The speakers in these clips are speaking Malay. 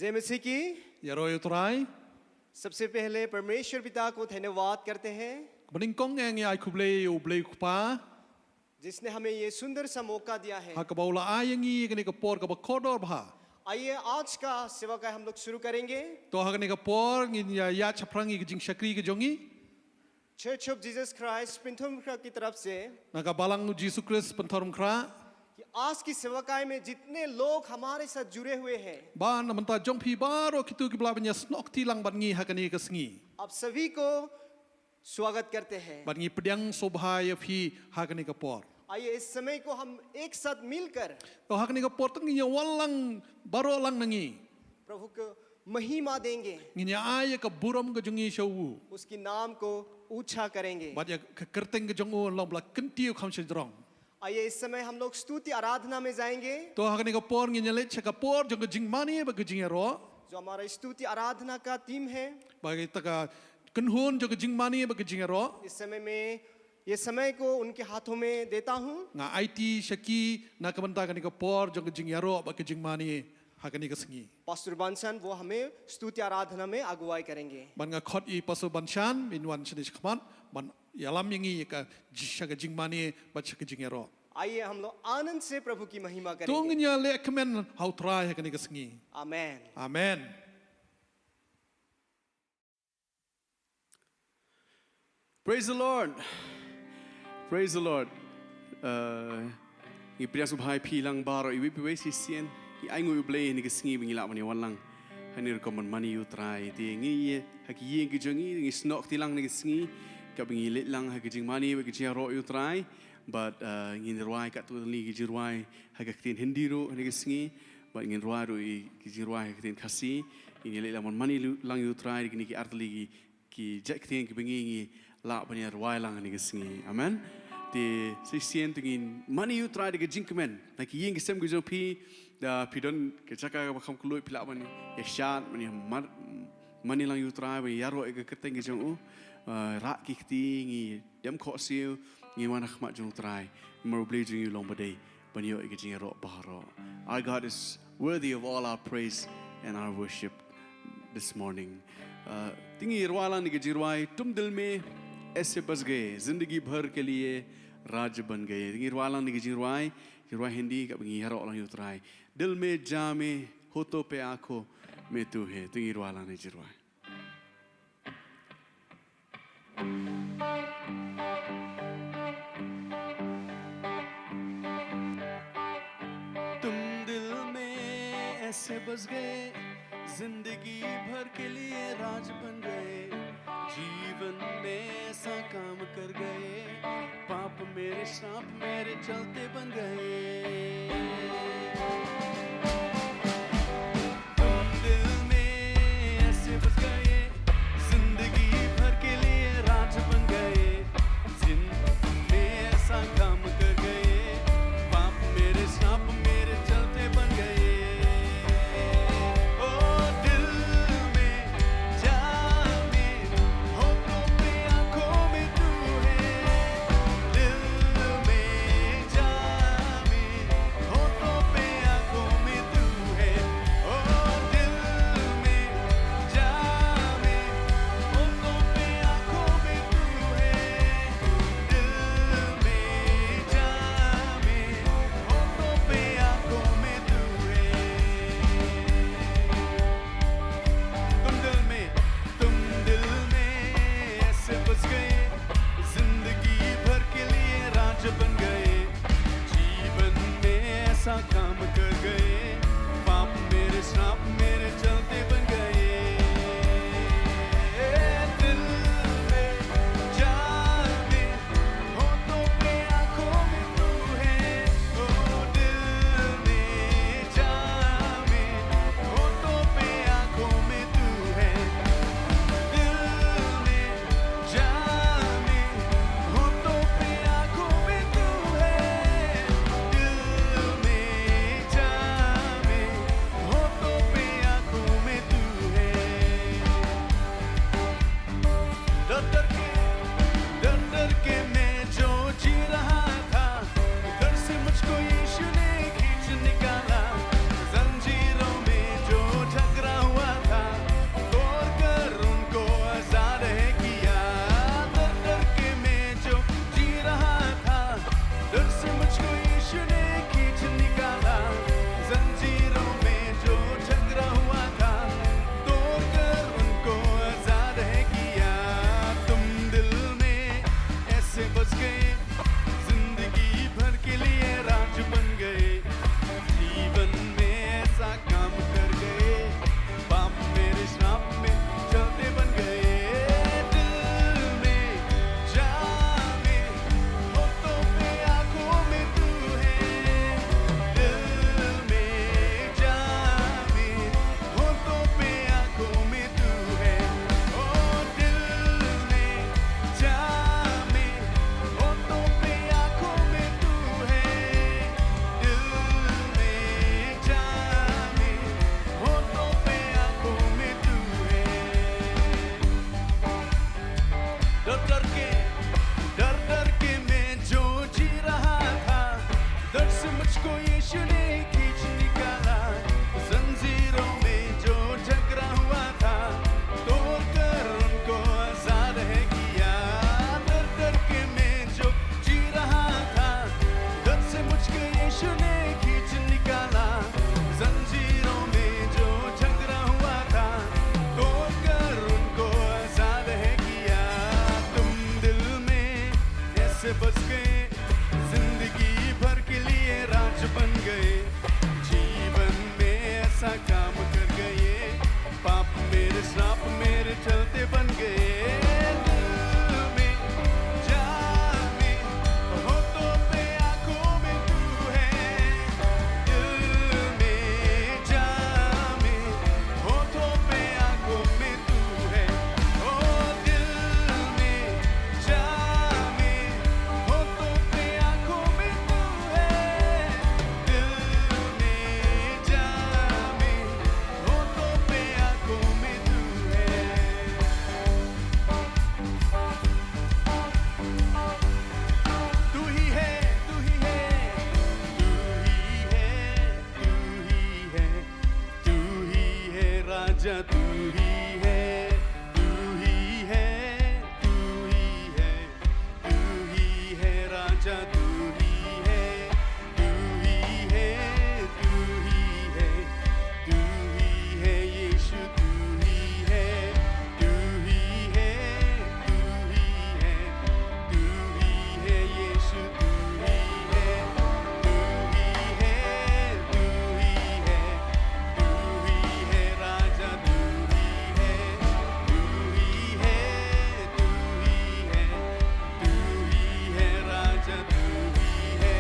जय मसीह की। Yaro utrai. सबसे पहले परमेश्वर पिता को धन्यवाद करते हैं Beningkong yang ai kublei ublei kupa. जिसने हमें ये सुंदर सा मौका दिया है। Hakabaula ayangi kani kapor kabakodor bha. आइए आज का सेवा का हम लोग शुरू करेंगे। To hakani kapor ngin ya chaprangi kijing shakri kijongi. Church of Jesus Christ पिंथुमखा की तरफ से Nakabalang nu Jesus Christ pentorum kra. कि आज की सेवाकाई में जितने लोग हमारे साथ जुड़े हुए हैं, Ban namanta jongpi baro kitu kiblabanya snok tilang bangi hakani kasngi. आप सभी को स्वागत करते हैं। Bangi pedang sobhaya phi hakani kapor. आइए इस समय को हम एक साथ मिलकर To hakani kapor tangi walang baro lang nangi. प्रभु को महिमा देंगे, Nginya ay ka buram ka jongi shawu. उसकी नाम को ऊंचा करेंगे। Bat ya kerteng ka jongu long bla kentiu kham sedrong. आइए इस समय हम लोग स्तुति आराधना में जाएंगे। To hakani kapor nginya le chakapor jong jing mani ba jing ro. जो हमारा स्तुति आराधना का टीम है, Bagi taka kenhun jong jing mani ba jing ro. इस समय में ये समय को उनके हाथों में देता हूँ। Nga IT shaki na kamanta kani kapor jong jing ro ba jing mani hakani kasngi. Pastor Bunsen वो हमें स्तुति आराधना में अगुवाई करेंगे। Ban nga khot I paso banshan minwan shanish khman ban yalam yangi ka jishaka jing mani ba chaka jing ro. आइए हम लोग आनंद से प्रभु की महिमा करेंगे। Tunginya le kemen how try hakani kasngi. Amen. Amen. Praise the Lord. Praise the Lord. I pria subhai pilang baro I wipi wei sisien. I aingu ublei ni kesingi bingila mani walang. Hanir komon mani utrai. Ti ngi haki yin kijongi ngi snok tilang ni kesingi. Kabingi lit lang haki jing mani haki jing ro utrai. But ngin ruai kat tu li ki ruai haki tin hendiro ni kesingi. But ngin ruai ru I ki ruai haki tin kasi. Ngin lit lang mani lang utrai ni ki artli ki jack tin ki bingi la banya ruai lang ni kesingi. Amen. Ti sisien tungin mani utrai de jinkmen. Haki yin kisem ki jo pi da pidon ke chaka ka kham kloi pila mani ya shat mani mani lang utrai bani yaro e ka keteng ki jong ra ki ti ngi dem kho siu ngi wana khma jong utrai mo ble jing long badai bani yo e ki jing ro baro. Our God is worthy of all our praise and our worship this morning. Tingi irwala ni ki jirwai tum dil mein ऐसे बस गए जिंदगी भर के लिए राज बन गए गिरवाला ने गिरवाई गिरवाई हिंदी का गिरा वाला उतराई दिल में जामे होठों पे आंखों में तू है तो गिरवाला ने गिरवाई तुम दिल में ऐसे बस गए जिंदगी भर के लिए राज बन गए जीवन में ऐसा काम कर गए पाप मेरे श्राप मेरे चलते बन गए तुम दिल में ऐसे बस गए जिंदगी भर के लिए राज बन गए जिंदगी में ऐसा काम कर गए पाप मेरे श्राप मेरे चलते बन गए पे डर के मैं जो जी रहा था दर्द से मुझको यीशु ने खींच निकाला जंजीरों में जो झगड़ा हुआ था तोड़कर उनको आजाद है किया डर के मैं जो जी रहा था दर्द से मुझको यीशु ने खींच निकाला जंजीरों में जो झगड़ा हुआ था तोड़कर उनको आजाद है किया तुम दिल में ऐसे बस गए जिंदगी भर के लिए राज बन गए जीवन में ऐसा काम कर गए पाप मेरे श्राप मेरे चलते बन गए दिल में जान में होठों पे आंखों में तू है दिल में जान में होठों पे आंखों में तू है ओ दिल में जान में होठों पे आंखों में तू है दिल में जान में होठों पे आंखों में तू है तू ही है तू ही है तू ही है तू ही है तू ही है राजा तू ही है तू ही है तू ही है तू ही है राजा तू ही है तू ही है तू ही है तू ही है यीशु तू ही है तू ही है तू ही है तू ही है यीशु तू ही है तू ही है तू ही है तू ही है राजा तू ही है तू ही है तू ही है तू ही है राजा तू ही है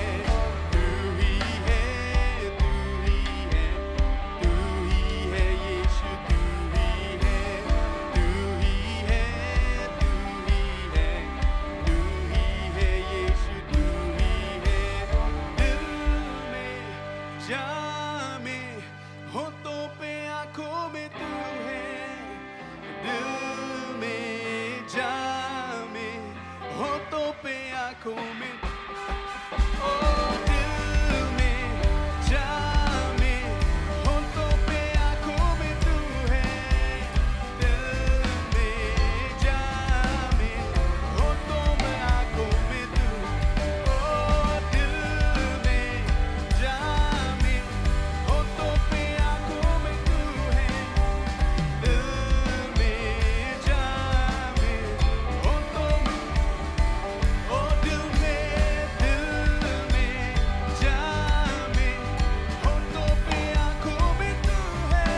तू ही है तू ही है तू ही है यीशु तू ही है तू ही है तू ही है तू ही है यीशु तू ही है दिल में जान में होठों पे आंखों में तू है दिल में जान में होठों पे आंखों में ओ दिल में जान में होठों पे आंखों में तू है दिल में जान में होठों में आंखों में तू ओ दिल में जान में होठों पे आंखों में तू है दिल में जान में होठों में ओ दिल में जान में होठों पे आंखों में तू है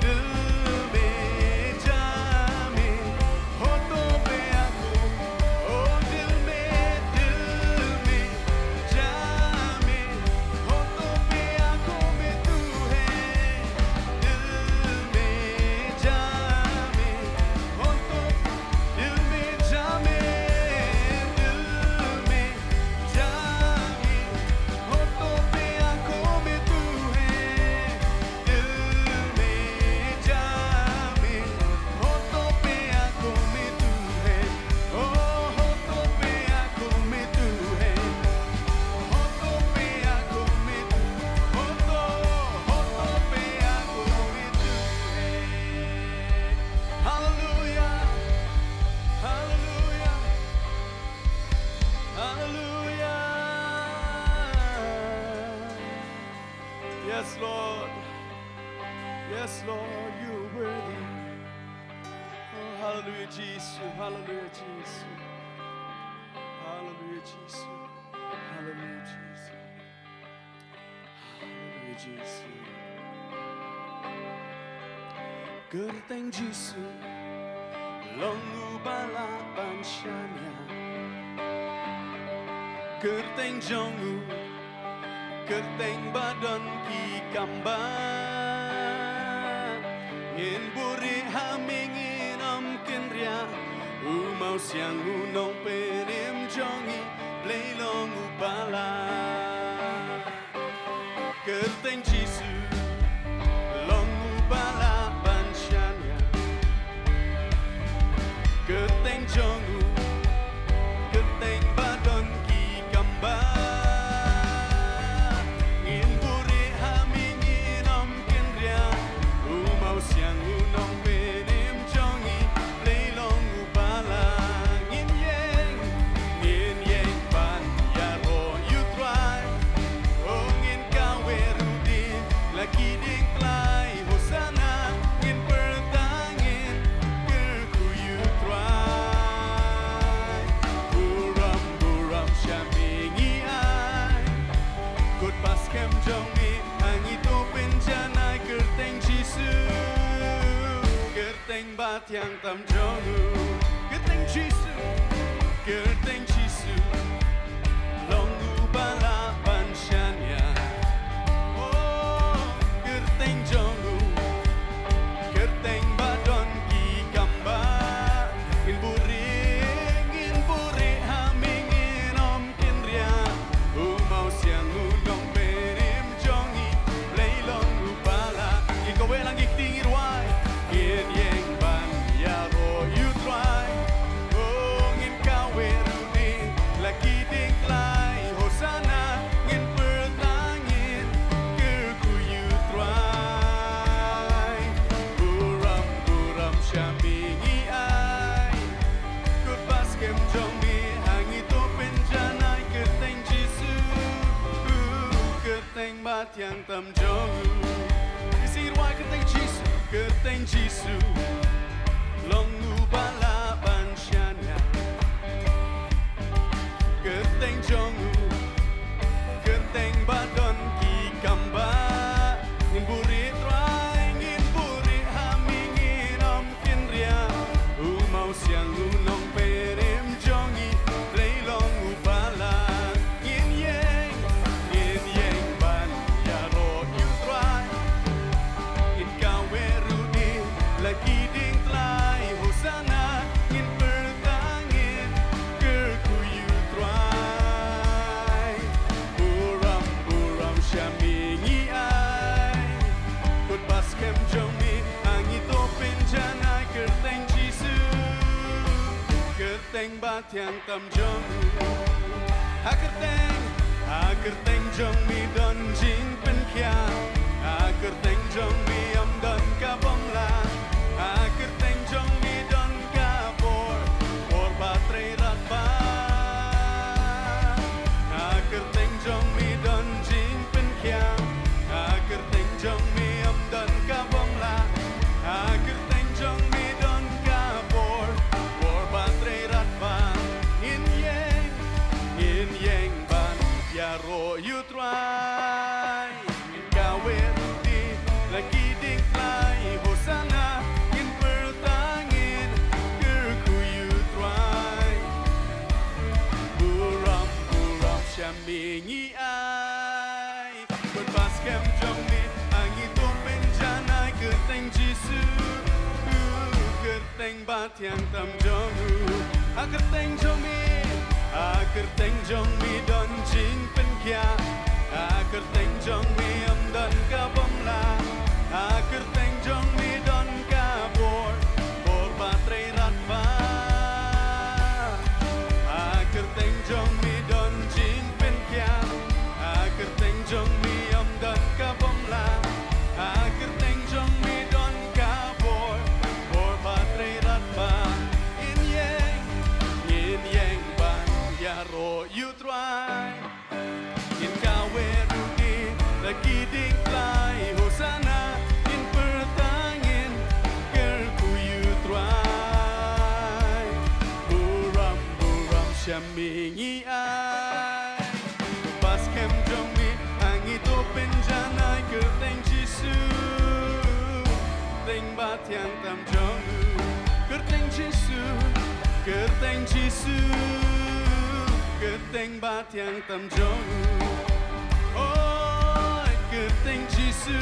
दिल में जान में होठों पे आंखों ओ दिल में जान में होठों पे आंखों में तू है दिल में जान में होठों दिल में जान में दिल में जान में होठों पे आंखों में तू है दिल में जान में होठों पे आंखों में तू है ओ होठों पे आंखों में तू है होठों पे आंखों में तू होठों पे आंखों में तू है hallelujah hallelujah hallelujah Yes Lord Yes Lord you're worthy Oh hallelujah Jesus hallelujah Jesus hallelujah Jesus hallelujah Jesus hallelujah Jesus Gerteng Jesu Longu balapan syanya Gerteng jongu Gerteng badan ki kamba Ngin buri hamingin am kenria Umau siang unong perim jongi Pleilong upala Gerteng Jesu Long upala pansyanya Kerteng jongu Kerteng badon ki kamba Ngin puri haming inom kenria Umau siang unong penim jongi Leilong upala Ngin yeng pan yaro yutrai Oh ngin kawerudin Lagi ding klai hosana Ngin pertangin kerkuyutrai Buram syamingi ai Kut pas kem jongi Angito penjanai kerteng jisu Kerteng bat yang tam jongu Kerteng jisu Longu balapan syanya Oh kerteng jongu Kerteng badon ki kamba Ngin buri haming inom kenria Umau siang udong perim jongi Leilong upala Ngin kowe lang ikting irwai Ngin yeng ban yaro yutrai Oh ngin kawe rudi Lagi dingklai hosana Ngin pertangin kerkuyutrai Buram syamingi ai Kut pas kem jongi Angito penjanai kerteng jisu Kerteng bat yang tam jongu Isirwai kerteng jisu Longu balapan syanya Kerteng jongu Kerteng badon ki kamba Ngin buri trai Ngin buri haming inom kenria Umau siang unong perim jongi Leilong upala Ngin yeng ban yaro yutrai Ngin kawe rudi Lagi ding tlai hosana Ngin pertangin kerkuyutrai Buram syamingi ai Kut pas kem jongi Angito penjanai kerteng jisu Kerteng bat yang tam jongu Kerteng jong mi don jing pen kia Kerteng jong mi am don kabong la Kerteng jong mi don kabor Por baterai ratba Kerteng jong mi don jing pen kia Kerteng jong mi am don kabong la Kerteng jong mi don kabor Por baterai ratba Ngin yeng ban yaro yutrai Ngin kawe rudi Lagi dingklai hosana Ngin pertangin kerkuyutrai Buram syamingi ai Kut pas kem jongi Angito penjanai kerteng jisu Kerteng bat yang tam jongu Kerteng jong mi don jing pen kia Kerteng jong mi am don kabom la Kerteng jong mi don kabor Por baterai ratba Kerteng jong mi don jing pen kia Kerteng jong mi am don kabom la Kerteng jong mi don kabor Por baterai ratba Ngin yeng ban yaro yutrai Ngin kawe rudi Lagi dingklai hosana Ngin pertangin kerkuyutrai Buram syamingi ai Pas kem jongi Angito penjanai kerteng jisu Kerteng bat yang tam jongu Kerteng jisu Kerteng bat yang tam jongu Oh kerteng jisu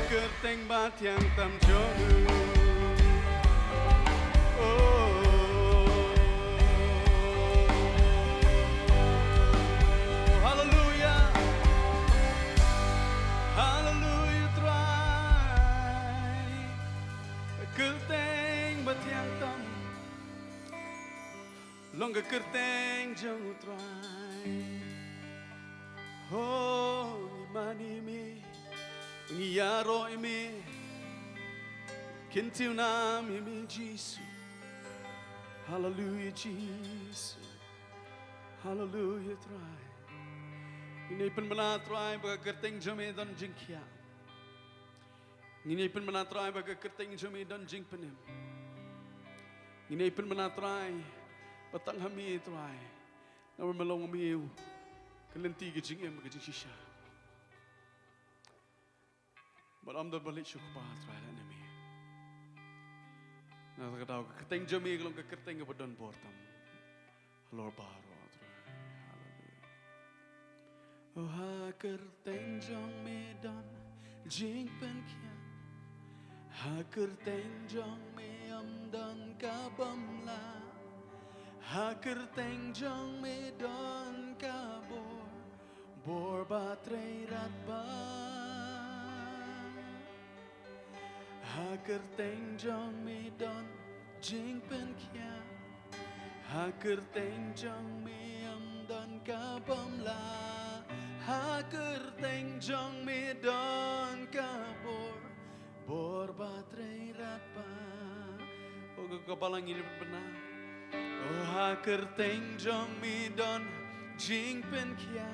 Kerteng bat yang tam jongu Oh Hallelujah Hallelujah try Kerteng bat yang tam long ga kerteng jang utrai oh imani mi ngiyaro imi kintiu nam imi Jesus hallelujah Jesus hallelujah try ini pen bana try baga kerteng jame dan jingkia ini pen bana try baga kerteng jame dan jing penem ini pen bana try patang hami try na melong miu kelenti ke jing em ke jing shisha malam dah balik syukur try la nami na takadaw kerteng jame kelong kerteng ke badan portam Lord baru oh ha kerteng jong medan jing pen kia ha kerteng jong me amdan kabam la ha kerteng jong medan kabor bor batrei rat ba ha kerteng jong medan jing pen kia ha kerteng jong me amdan kabam la ha kerteng jong medan kabor bor batrei rat ba oh kapalang ini benar oh ha kerteng jong medan jing pen kia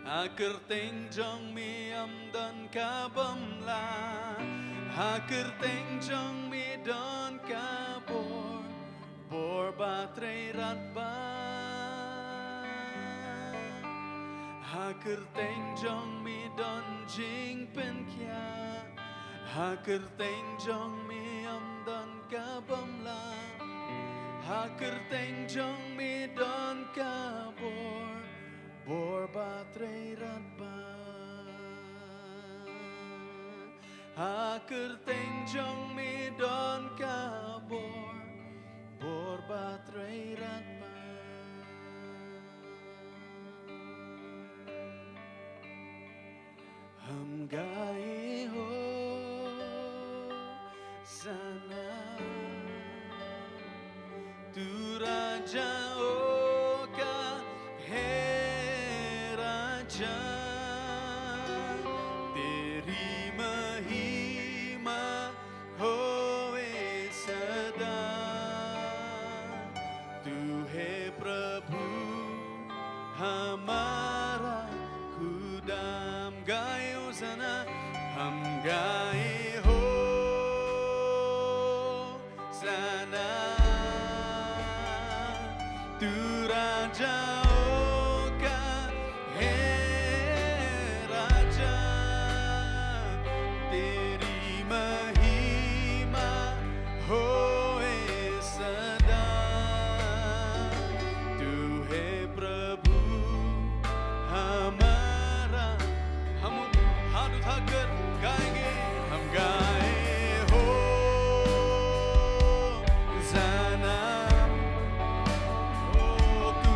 ha kerteng jong me amdan kabam la ha kerteng jong medan kabor bor batrei rat ba ha kerteng jong mi don jing pen kia ha kerteng jong mi am don kabam la ha kerteng jong mi don kabor bor batrei rat ba ha kerteng jong mi don kabor bor batrei rat ba हम गाए हो sana tu raja oka है raja तेरी महिमा होए सदा तू है प्रभु हमारा खुदाम गाए होसना हम गाए हो सना तू राजा का है राजा तेरी महिमा होए सदा तू है प्रभु हमारा हम हाथ उठाकर गाएंगे हम गाए हो जाना ओ तू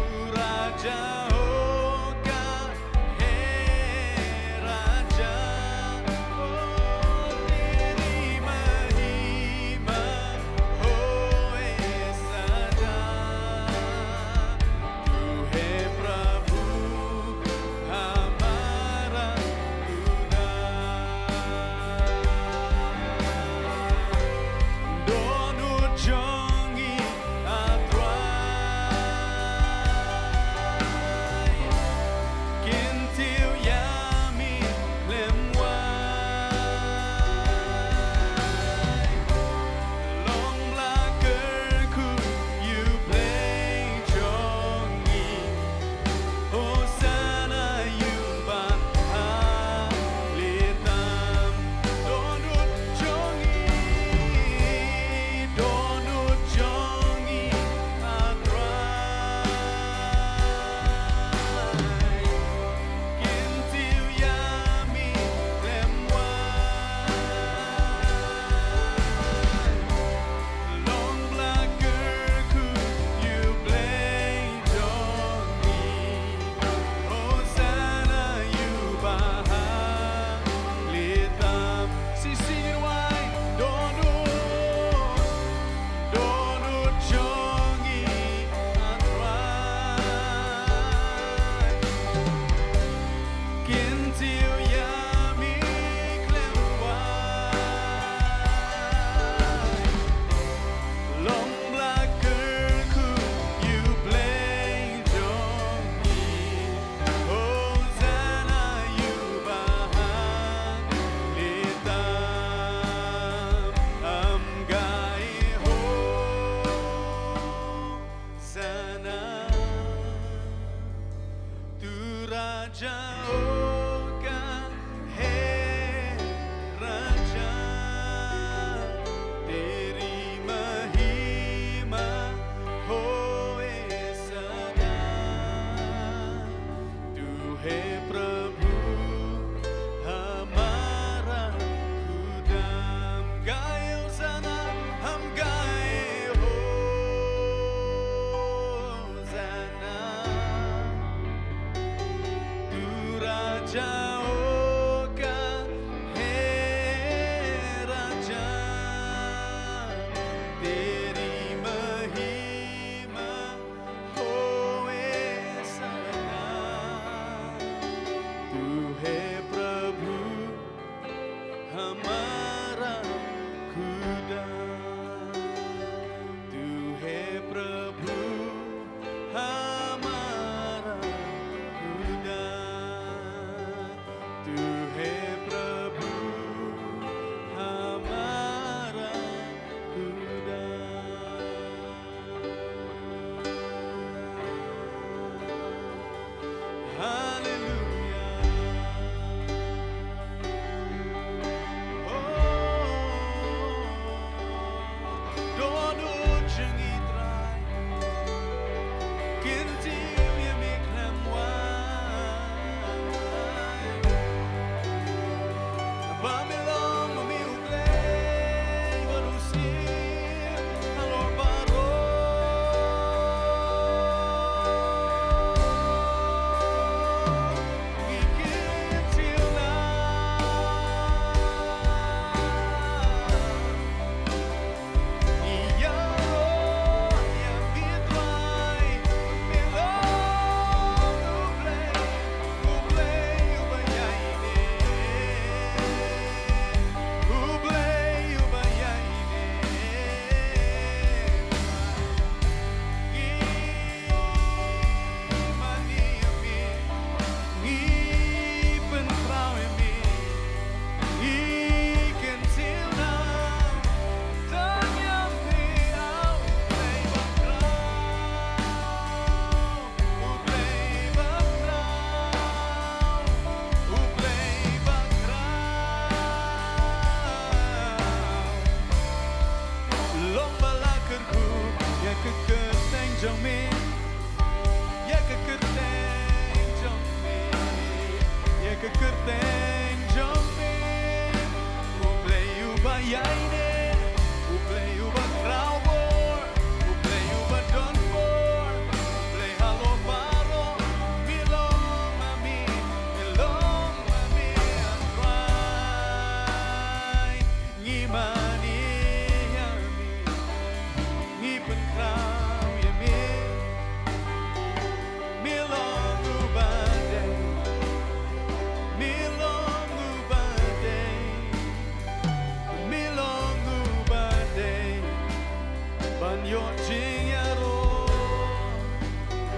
มันโยจริงยาโร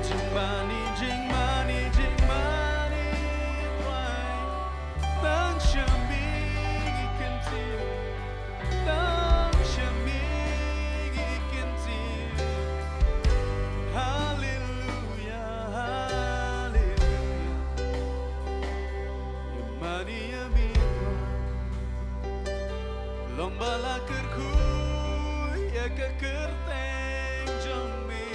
จริงมานี่จริงมานี่จริงมานี่ไรตั้งฉันมีกันทีตั้งฉันมีกันทีฮาเลลูยาฮาเลลูยามานี่ยามีlomba la kerku ya ke kerteng jami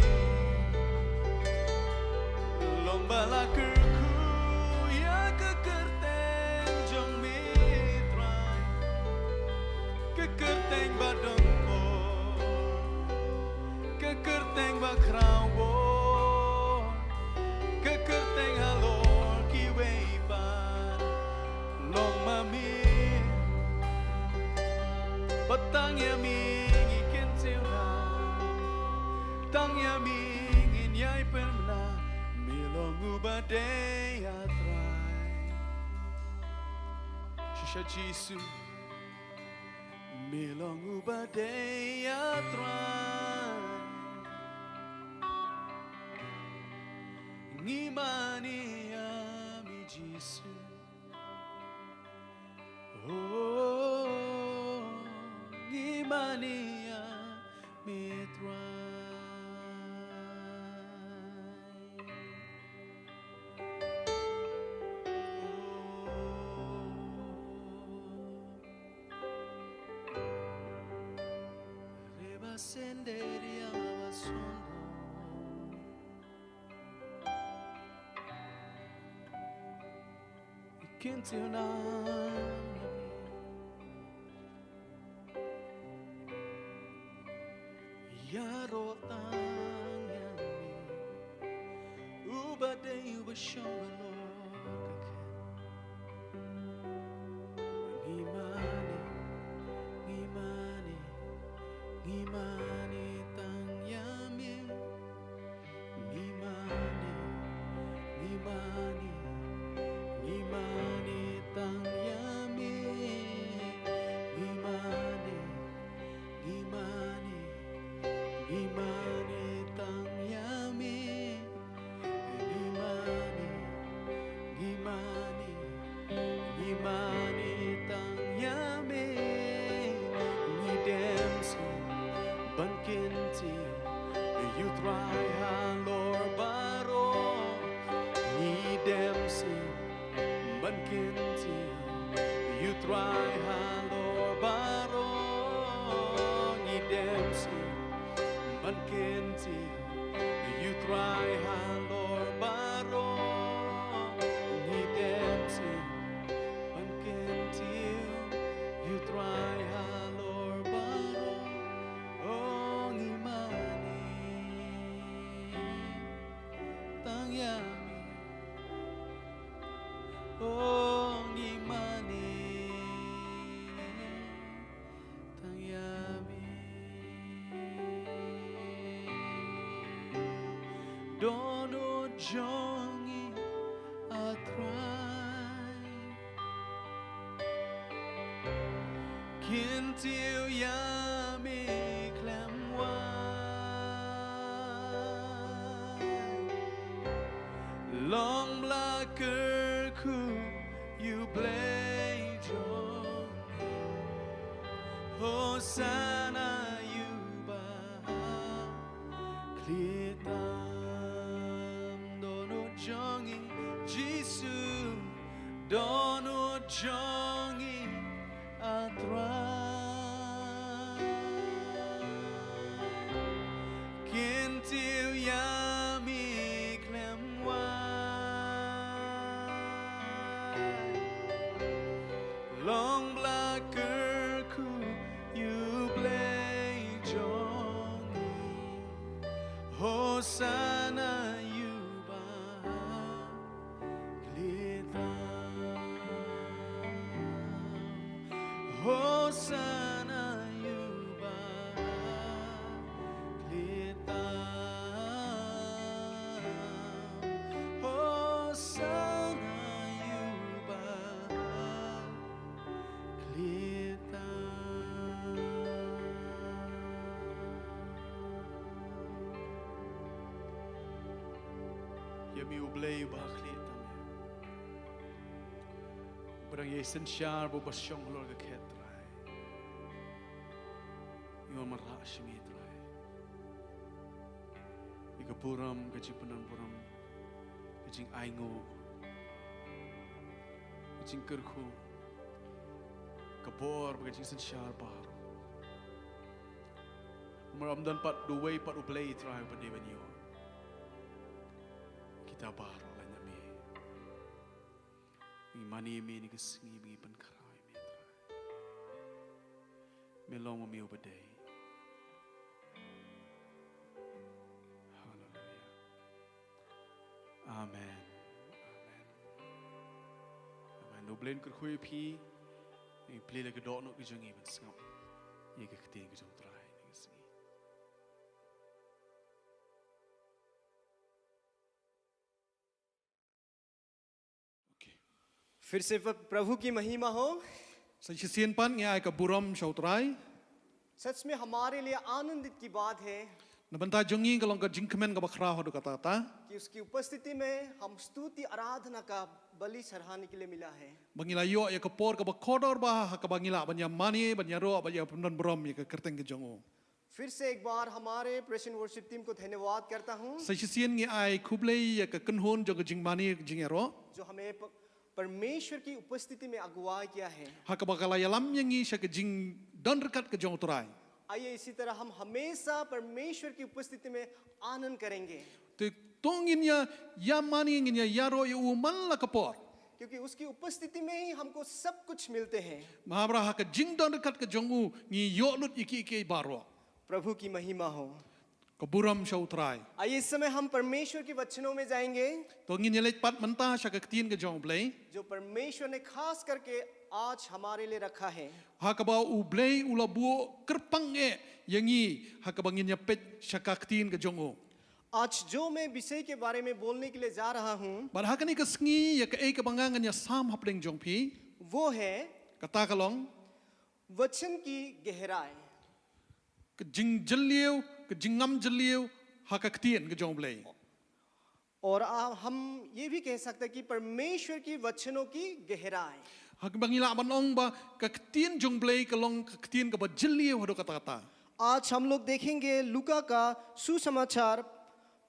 lomba la kerku ya ke kerteng jami trai ke kerteng badong bo ke kerteng ba krau bo ke kerteng halor ki wei ba long mami Batang yaming ikin tiuna Tang yaming inyay permana Milong ubadey atray Shisha Jisu Milong ubadey atray Ngimani yami Jisu Imania mitrai Reba senderia basondo Ikintiuna Yarotang yami Ubadey ubashongalo Ngimani Ngimani Ngimani tang yami Ngimani Ngimani Ngimani tang yami Ngimani Ngimani Imani tang yami Imani Imani Imani tang yami Ni demsi bankinti You try halor baro Ni demsi bankinti You try halor baro Ni demsi Bankinti, you try halor baro, ni demsi. Bankinti, you try halor baro, oh ni mani, tang yami, oh ni mani, tang yami. Dono jongi atrai Kintil yami klemwai Long blakerku you play jongi Hosanna you ba klitam Jongi Jisu Dono jongi atrai Kintil yami klemwai Long blakerku you play jongi Hosanna Hosanna yuba klitam Hosanna yuba klitam Ya mi ublay bakli tame. Barang ye sensyar bo basyong lor ka ketrai. Yo marra shmi trai. Ika puram kajing penan puram kajing aingo kajing kerku kabor kajing sensyar bar. Maramdan pat duway pat ublay trai padi banyo. Kita baru lah nyami. Imani mi ni kesengi mi penkarai mi trai. Melong mi ubadai. Haleluya. Amen. Amen. Amen. Noblen kerkhui pi. Ni play lagi dok nok kejongi ben sengap. Ye ke keting kejong trai ni kesengi. फिर से प्रभु की महिमा हो। Sisien pan ngai ka buram shautrai. सच में हमारे लिए आनंदित की बात है Nabanta jongi kalong ka jingkemen ka bakra hodo kata kata. कि उसकी उपस्थिति में हम स्तुति आराधना का बलि चढ़ाने के लिए मिला है। Bangila yo ya ka por ka bakodor ba ka bangila banya mani banya ro banya penon buram ya ka kerteng ke jongo. फिर से एक बार हमारे प्रेजेंट वर्शिप टीम को धन्यवाद करता हूँ Sisien ngai kublei ya ka kenhon jo ka jingmani jingero. जो हमें परमेश्वर की उपस्थिति में अगुवाई किया है। Ha ka bakala yalam yangi sha ka jing don rekat ka jong trai. आइए इसी तरह हम हमेशा परमेश्वर की उपस्थिति में आनंद करेंगे Te tongin ya mani ngin ya ro ya uman la ka por. क्योंकि उसकी उपस्थिति में ही हमको सब कुछ मिलते हैं। Mahabra ha ka jing don rekat ka jongu ngi yo lut iki baro. प्रभु की महिमा हो। Ka buram shautrai. आइए इस समय हम परमेश्वर के वचनों में जाएंगे To ngin yelet pat manta sha ka tien ka jong blei. जो परमेश्वर ने खास करके आज हमारे लिए रखा है। Hakaba ublei ulabu kerpang yangi hakabangin ya pet shakaktin ke jongo. आज जो मैं विषय के बारे में बोलने के लिए जा रहा हूँ Bar hakani ka sngi ya ka e ka bangangan ya sam hapdeng jongpi वो है kata kalong वचन की गहराई। ke jing jeliu ke jingam jeliu hakaktien ke jong blei. और हम ये भी कह सकते हैं कि परमेश्वर की वचनों की गहराई। Hakabangila banong ba kaktien jong blei kalong kaktien ka ba jeliu hado kata kata. आज हम लोग देखेंगे लूका का सुसमाचार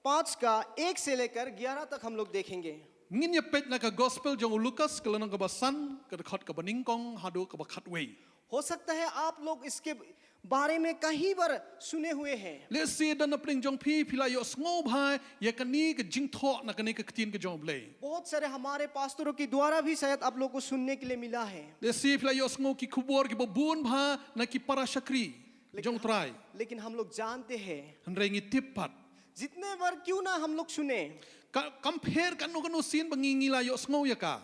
5 का 1 से लेकर 11 तक हम लोग देखेंगे। Ngin ya pet na ka gospel jong Lukas kalanong ka ba san ka khot ka baningkong hado ka ba khatwei. हो सकता है आप लोग इसके बारे में कहीं बार सुने हुए हैं Let's see dan apning jong pi pila yo sngo bhai ya kani ka jing tho na kani ka kaktien ka jong blei. बहुत सारे हमारे पास्टरों के द्वारा भी शायद आप लोग को सुनने के लिए मिला है Let's see pila yo sngo ki kubor ki babun bha na ki para shakri jong trai. लेकिन हम लोग जानते हैं Hanrengi tipat. जितने बार क्यों ना हम लोग सुने Compare kanu sin bangingila yo sngo ya ka.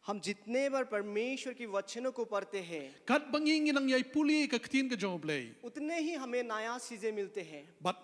हम जितने बार परमेश्वर की वचनों को पढ़ते हैं Kat bangingilang yai puli ka kaktien ka jong blei. उतने ही हमें नया चीजें मिलते हैं। But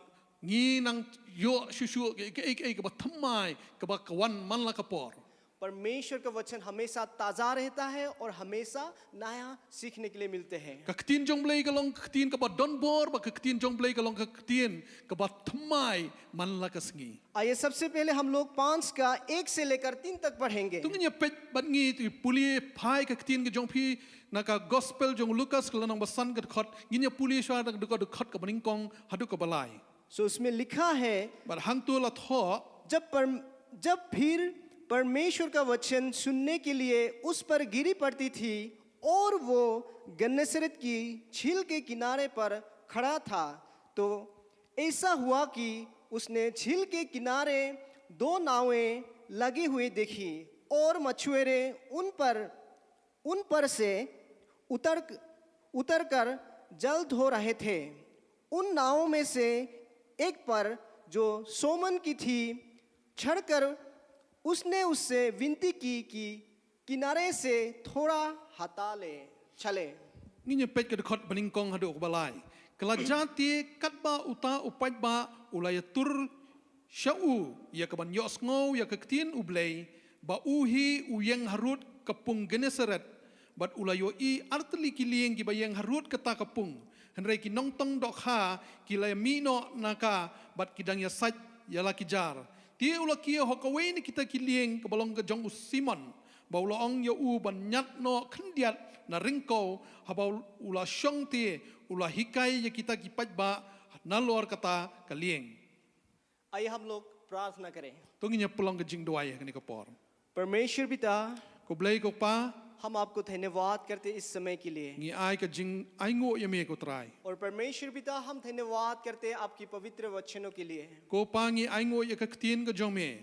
ngi nang yo shushu ka ba thamai ka ba kawan man la ka por. परमेश्वर का वचन हमेशा ताजा रहता है और हमेशा नया सीखने के लिए मिलते हैं। Kaktien jong blei kalong kaktien ka ba don bor ba kaktien jong blei kalong kaktien ka ba thamai man la ka sngi. आइए सबसे पहले हम लोग 5 का 1 से लेकर 3 तक पढ़ेंगे। Tungin ya pet bat ngi tu puli phai ka kaktien ka jong pi na ka gospel jong Lukas kalanong ba san ka khot ngin ya puli swa da ka khot ka baningkong hadu ka balai. सो उसमें लिखा है But hang tu la tho जब फिर परमेश्वर का वचन सुनने के लिए उस पर गिरी पड़ती थी और वो गन्नेसरत की झील के किनारे पर खड़ा था तो ऐसा हुआ कि उसने झील के किनारे 2 नावें लगी हुई देखी और मछुआरे उन पर से उतर कर जल धो रहे थे। उन नावों में से एक पर जो सोमन की थी चढ़कर उसने उससे विनती की कि किनारे से थोड़ा हटा ले चले। ngi ya pet ka khot baningkong hadu ka balai. Kala jati katba uta upat ba ulaya tur syau ya ka ban yo sngo ya ka kaktien ublei ba uhi uyeng harut kapung Genesaret bat ulayo I artli kilieng ki bayeng harut kata kapung henrei ki nongtong dok ha kilaya mino naka bat kidang ya saj ya la kijar Tie ula kia hokawai ni kita kilieng kebalong ke jong Simon. Ba ula ong ya u ban nyat no kendiat na ringko habau ula syong tie ula hikai ya kita kipat ba nalor kata kalieng. आइए हम लोग प्रार्थना करें। Tunginya pulang ke jing doa ya kani kapor. परमेश्वर पिता, Ko blai ko pa हम आपको धन्यवाद करते इस समय के लिए। ngi ai ke jing ai ngo ya me ko trai. और परमेश्वर पिता, हम धन्यवाद करते हैं आपकी पवित्र वचनों के लिए, Ko pa ngi ai ngo ya ka ktien ke jong me.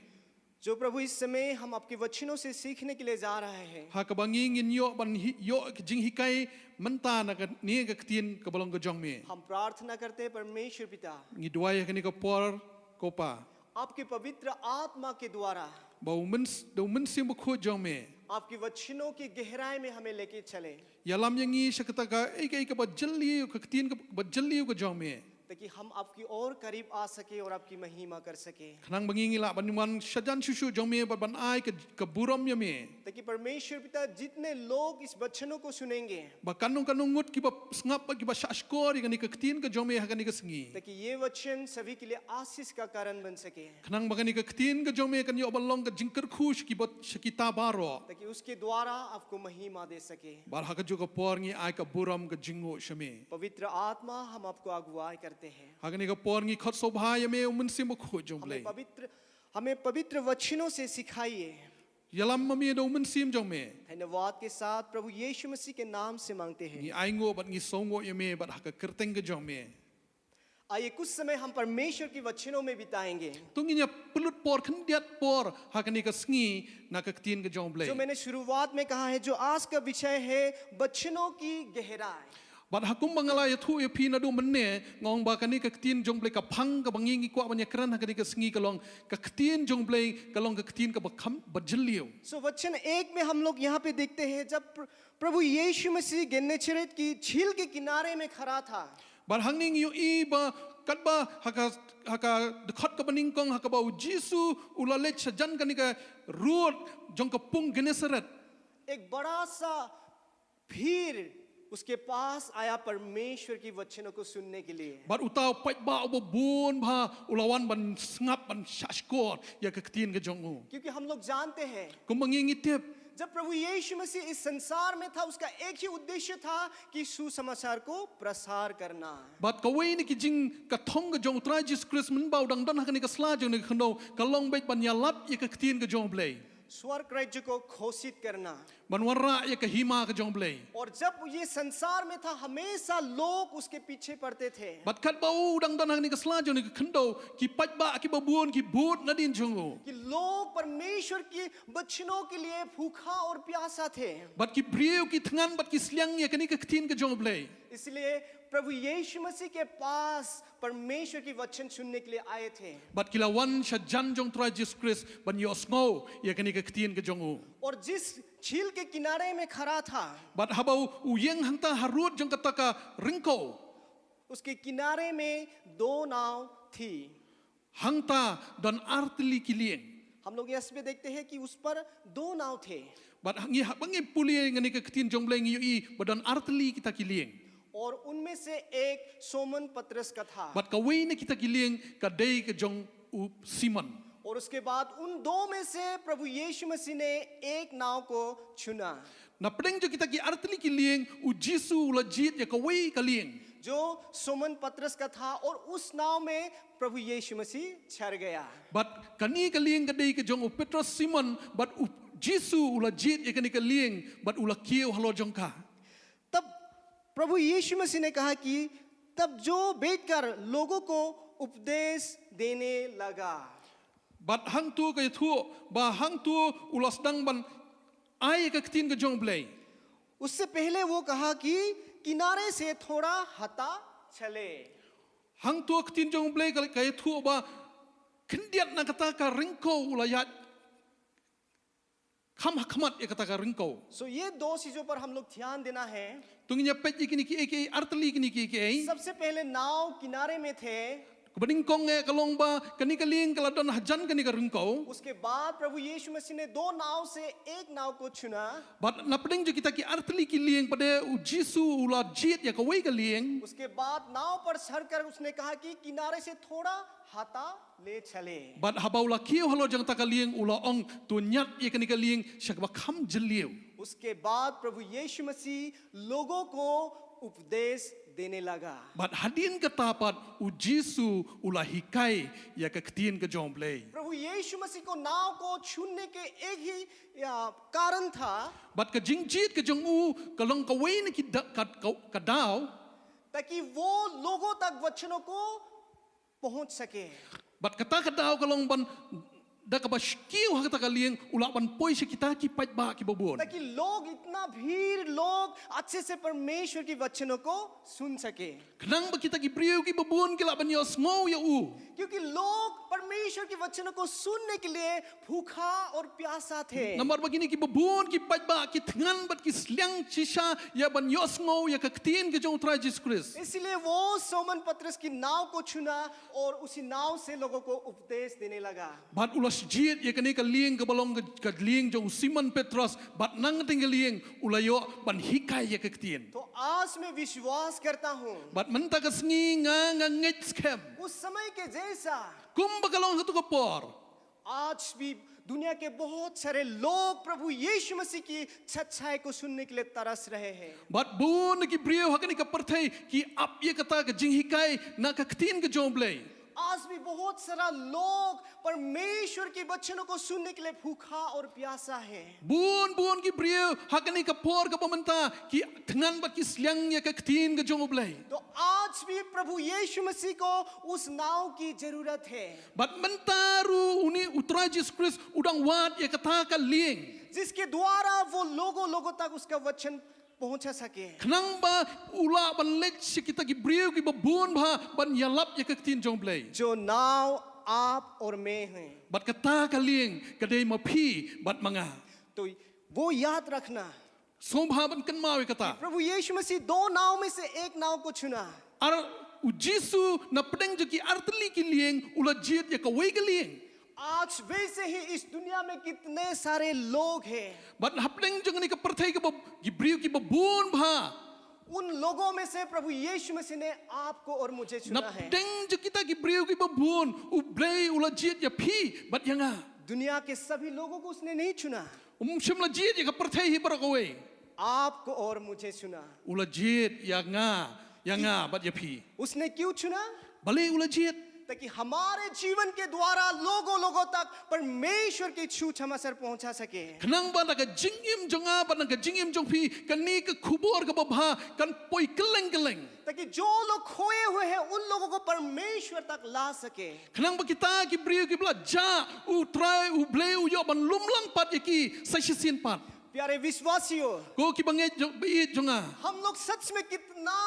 जो प्रभु इस समय हम आपके वचनों से सीखने के लिए जा रहे हैं। Ha ka bangi ngin yo ban yo ke jing hikai menta na ka ni ke ktien ke balong ke jong me. हम प्रार्थना करते हैं परमेश्वर पिता, Ngi doa ya kani kapor ko pa. आपके पवित्र आत्मा के द्वारा Ba umen sim ko jong me. आपकी वचनों की गहराई में हमें लेके चले, Yalam yang ngi sakata ka ai ka ba jalli ka ktien ka ba jalli ko jong me. ताकि हम आपकी और करीब आ सके और आपकी महिमा कर सके, Khanang bangi ngi la ban man sajan susu jong me ba ban ai ka buram ya me. ताकि परमेश्वर पिता जितने लोग इस वचनों को सुनेंगे, Ba kanung ngut ki ba ngap ki ba shaskor ya ni ka ktien ka jong me ha ka ni ka singi. ताकि ये वचन सभी के लिए आशीष का कारण बन सके, Khanang bagani ka ktien ka jong me kan yo balong ka jingker khush ki ba sakita baro. ताकि उसके द्वारा आपको महिमा दे सके। Bar ha ka jo ka por ngi ai ka buram ka jingo shame. पवित्र आत्मा, हम आपको अगुवाई करते हैं, Ha ka ni ka por ngi khot sobha ya me umen sim ko jong blai. हमें पवित्र वचनों से सिखाइए। Yalam mami do umen sim jong me. धन्यवाद के साथ प्रभु यीशु मसीह के नाम से मांगते हैं, Ngi ai ngo bat ngi songo ya me bat ha ka kerteng ka jong me. आइए कुछ समय हम परमेश्वर की वचनों में बिताएंगे। Tunginya pelut por kendiat por ha ka ni ka sngi na ka ktien ka jong blai. जो मैंने शुरुआत में कहा है, जो आज का विषय है वचनों की गहराई। Bat hakum bangala ya thu ya phi na do menne ngong ba ka ni ka ktien jong blai ka phang ka bangi ngi kwa banya kran ha ka ni ka sngi ka long ka ktien jong blai ka long ka ktien ka ba kham ba jallio. सो वचन 1 में हम लोग यहाँ पे देखते हैं, जब प्रभु यीशु मसीह गेनेसरेत की झील के किनारे में खड़ा था, Bar hangning yu i ba kat ba haka dekat ka baning kong haka ba Jisu ulale sajan kan ka ruot jong ka pung Genesaret. एक बड़ा सा भीड़ उसके पास आया परमेश्वर की वचनों को सुनने के लिए। Bar utau pait ba obo bun ba ulawan ban sngap ban shashkor ya ka ktien ka jong u. क्योंकि हम लोग जानते हैं, Kum bangi tip जब प्रभु यीशु मसीह इस संसार में था, उसका एक ही उद्देश्य था कि सुसमाचार को प्रसार करना। bat ka wei ni ki jing ka thong ka jong trai Jesus Christ mun bau dang dan haka ni ka sla jong ni khno ka long bait ban yalap ya ka ktien ka jong blai. स्वर्ग राज्य को घोषित करना। Ban warra ya ka hima ka jong blai. और जब ये संसार में था, हमेशा लोग उसके पीछे पड़ते थे, Bat kat bau dang dan haka ni ka sla jong ni ka khndo ki pait ba ki ba buon ki but na din jong u. कि लोग परमेश्वर की वचनों के लिए भूखा और प्यासा थे। Bat ki briu ki thangan bat ki sliang ya kani ka ktien ka jong blai. इसलिए प्रभु यीशु मसीह के पास परमेश्वर की वचन सुनने के लिए आए थे। Bat kilawan siya jan jong try Jesus Christ ban yos ngo ya kani ka ktien ka jong u. और जिस झील के किनारे में खड़ा था, Bat habau uyeng hangta harut jong kataka ringko. उसके किनारे में दो नाव थी। Hangta dan artili kilieng. हम लोग इसमें देखते हैं कि उस पर दो नाव थे, Bat bangi puli ngani ka ktien jong blai ngi i badan artili kita kilieng. और उनमें से एक सोमन पतरस का था। Bat ka wei na kita kilieng ka dei ka jong u Simon. और उसके बाद उन दो में से प्रभु यीशु मसीह ने एक नाव को चुना, Na pedeng jo kita ki artili kilieng u Jisu lajit ya ka wei kalieng. जो सोमन पतरस का था, और उस नाव में प्रभु यीशु मसीह चढ़ गया। Bat kani kalieng ka dei ka jong u Petrus Simon bat u Jisu lajit ya kani kalieng bat ula kieu halo jong ka. तब प्रभु यीशु मसीह ने कहा कि तब जो बैठकर लोगों को उपदेश देने लगा। Bat hang tu ka thu ba hang tu ulas dang ban ai ka ktien ka jong blai. उससे पहले वो कहा कि किनारे से थोड़ा हटा चले। Hang tu ktien jong blai ka thu ba kendiat na kata ka ringko ulayat kham hakmat ya kata ka ringko. सो ये दो चीजों पर हम लोग ध्यान देना है। Tunginya pet ikini ki artali kini ki सबसे पहले नाव किनारे में थे, Kebening kong kalong ba kani kaling kaladon hajan kani karungkau. उसके बाद प्रभु यीशु मसीह ने 2 नाव से एक नाव को चुना. But napeding jo kita ki artli ki lieng pada Jisu ula jit ya kawai ka lieng. उसके बाद नाव पर चढ़कर उसने कहा कि किनारे से थोड़ा हाथा ले चले. But habaula kieu halo jang taka lieng ula ong tu nyat ya kani ka lieng syakba kham jeliu. उसके बाद प्रभु यीशु मसीह लोगों को उपदेश देने लगा. But hadin ka tapat u Jisu ula hikai ya ka ketien ka jomblei. प्रभु यीशु मसीह को नाव को छूने के एक ही कारण था But ka jingjit ka jong u kalong kawai ni ki ka daw. ताकि वो लोगों तक वचनों को पहुंच सके. But kata ka daw kalong ban da ka ba skiu ha kata ka lieng ula ban poi se kita ki pait ba ki babon. ताकि लोग इतना भीड़ लोग अच्छे से परमेश्वर की वचनों को सुन सके. Kenang ba kita ki priu ki babon ki la ban yos ngau ya u. क्योंकि लोग परमेश्वर की वचनों को सुनने के लिए भूखा और प्यासा थे. Namar begini ki babon ki pait ba ki tngan bat ki sliang sisa ya ban yos ngau ya ka ketien ke jong trai Jesus Christ. इसलिए वो सोमन पत्रस की नाव को चुना और उसी नाव से लोगों को उपदेश देने लगा. Bat ulas jit ya kani ka lieng ka balong ka lieng jong Simon Petrus bat nang ting ka lieng ulayo ban hikai ya ka ketien. तो आज मैं विश्वास करता हूँ Bat menta ka sngi nga ngit scam. उस समय के जैसा Kum ba kalong hatu ka por. आज भी दुनिया के बहुत सारे लोग प्रभु यीशु मसीह की सच्चाई को सुनने के लिए तरस रहे हैं. Bat bun ki priu ha kani ka perthai ki ap ye kata ka jing hikai na ka ketien ka jomblei. आज भी बहुत सारा लोग परमेश्वर के वचनों को सुनने के लिए भूखा और प्यासा है. Bun ki priu hakani ka por ka pamenta ki tngan bat ki sliang ya ka ketien ka jomblei. तो आज भी प्रभु यीशु मसीह को उस नाव की जरूरत है Bat mentaru uni utrai Jesus Christ udang wat ya kata ka lieng. जिसके द्वारा वो लोगों तक उसका वचन पहुंचा सके. Kenang ba ula ban lech si kita ki priu ki babun ba ban yalap ya ka ketien jomblei. जो नाव आप और मैं हैं. Bat kata ka lieng kadai mapi bat manga. तो वो याद रखना Sobha ban kan mau kata. प्रभु यीशु मसीह 2 नाव में से एक नाव को चुना. Ar u Jisu na pedeng jo ki artli ki lieng ula jit ya ka wei ka lieng. आज वैसे ही इस दुनिया में कितने सारे लोग हैं. Bat hapdeng jo ni ka perthai ka ki priu ki babun ba. उन लोगों में से प्रभु यीशु मसीह ने आपको और मुझे Na चुना है. pedeng jo kita ki priu ki babun u blei ula jit ya pi bat yanga. दुनिया के सभी लोगों को उसने नहीं चुना. Shimla jit ya ka perthai hi bara ka wei. आपको और मुझे चुना. Ula jit ya nga bat ya pi. उसने क्यों चुना? Balik ula jit. ताकि हमारे जीवन के द्वारा लोगों तक परमेश्वर की छूट हमारे पहुंचा सके. Kenang ba ka jingim jonga ba ka jingim jong pi kan ni ka khubor ka babha kan poi keleng. ताकि जो लोग खोए हुए हैं उन लोगों को परमेश्वर तक ला सके. Kenang ba kita ki priu ki bla ja u trai u blei u yo ban lumlang pat ya ki sa sisin pat. प्यारे विश्वासियों, Ko ki bangai bi jonga. हम लोग सच में कितना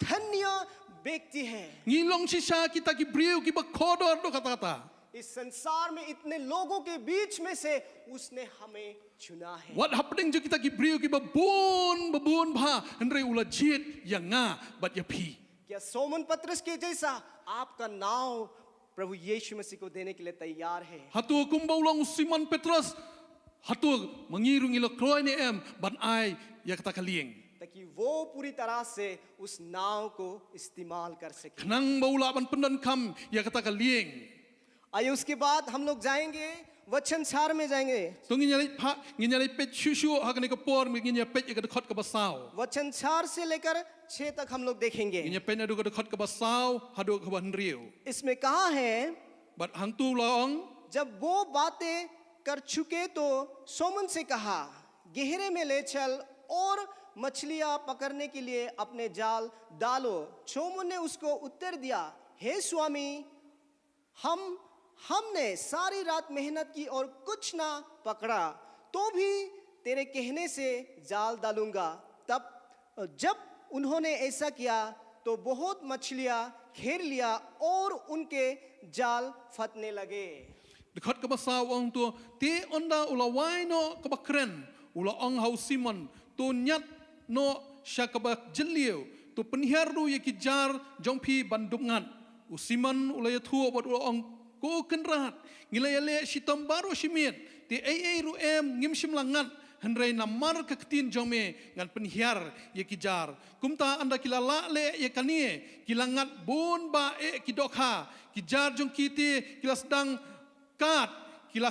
धन्य व्यक्ति हैं. Ngilong sisa kita ki priu ki ba khodor do kata. इस संसार में इतने लोगों के बीच में से उसने हमें चुना है. What happening jo kita ki priu ki babun ba andre ula jit ya nga bat ya pi. क्या सोमन पत्रस के जैसा आपका नाव प्रभु यीशु मसीह को देने के लिए तैयार है? Hatu kumba ulang Simon Petrus. Hatu mengirungi lo kroy ni em ban ai ya kata kalieng. ताकि वो पूरी तरह से उस नाव को इस्तेमाल कर सके. Kenang ba ula ban pendan kam ya kata kalieng. आइए उसके बाद हम लोग जाएंगे वचन 4 में जाएंगे. So nginyali pet shushu hakani ka por nginya pet ya ka khot ka basau. वचन 4 से लेकर 6 तक हम लोग देखेंगे. Nginya pet adu ka khot ka basau hadu ka ban riu. इसमें कहा है Bat hang tu laong जब वो बातें कर चुके तो सोमन से कहा गहरे में ले चल और मछलियां पकड़ने के लिए अपने जाल डालो. सोमन ने उसको उत्तर दिया, हे स्वामी, हमने सारी रात मेहनत की और कुछ ना पकड़ा, तो भी तेरे कहने से जाल डालूंगा. तब जब उन्होंने ऐसा किया तो बहुत मछलियां घेर लिया और उनके जाल फटने लगे. dekat ka basau ong tu te onda ula wai no ka bakren ula ong hau Simon tu nyat no syakaba jeliu tu penhiar du ye ki jar jongpi bandungan usiman ulaya thua bat ong ko kenrat ngilaya le sitam baro simit ti ai ruem ngim simlangat henrei namar keketin jome ngan penhiar ye kijar kumta anda kilala le ye kanie kilangat bon ba kidokha kijar jong kiti kila sedang kat kila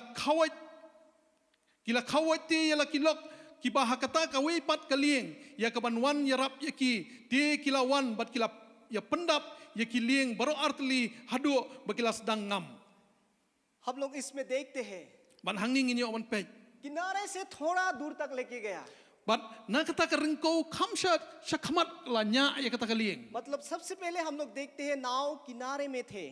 khawat ti yala kilok kibaha kata kawai pat kalieng ya kabanwan ya rap ya ki ti kilawan bat kila ya pendap ya kilieng baru artli hadu bakila sedang ngam हम लोग इसमें देखते हैं ban hanging ini oman pej किनारे से थोड़ा दूर तक लेके गया bat na kata ka ringko khamshat shakhamat la nya ya kata kalieng मतलब सबसे पहले हम लोग देखते हैं नाव किनारे में थे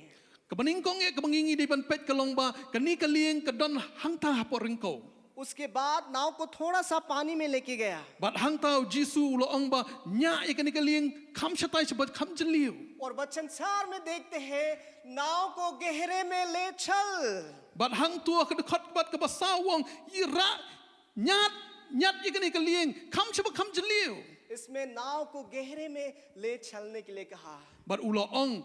kabaningkong ya kabangingi di ban pej kalong ba kani kalieng kadon hangta hapo ringko उसके बाद नाव को थोड़ा सा पानी में लेके गया bat hangtau jisu lo ong ba nya ya kani kalieng khamshatai sebat khamjeliu और वचन 4 में देखते हैं नाव को गहरे में ले चल bat hang tua ke dekat bat ke basawong ira nyat ya kani kalieng khamshabat khamjeliu इसमें नाव को गहरे में ले चलने के लिए कहा bat ulo ong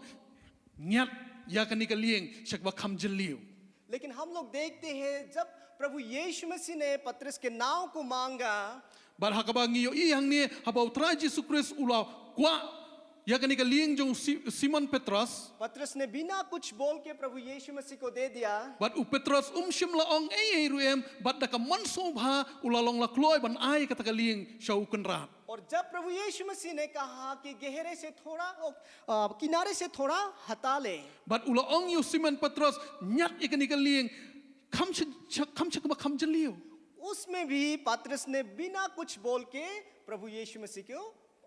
nyat ya kani kalieng shakba khamjeliu लेकिन हम लोग देखते हैं जब प्रभु यीशु मसीह ने पतरस के नाव को मांगा bat hakabangi yo i hang ni habau tra Yesus Kristus ulo kwa ya kani kalieng jong Simon Petrus पतरस ने बिना कुछ बोल के प्रभु यीशु मसीह को दे दिया bat Petrus shim la ong ruem bat da ka manso bha ulalong la kloi ban ai kata kalieng shau kenrat और जब प्रभु यीशु मसीह ने कहा कि गहरे से थोड़ा किनारे से थोड़ा हटा ले bat ulo ong yo Simon Petrus nyat ya kani kalieng khamchak ba khamjeliu उसमें भी पतरस ने बिना कुछ बोल के प्रभु यीशु मसीह के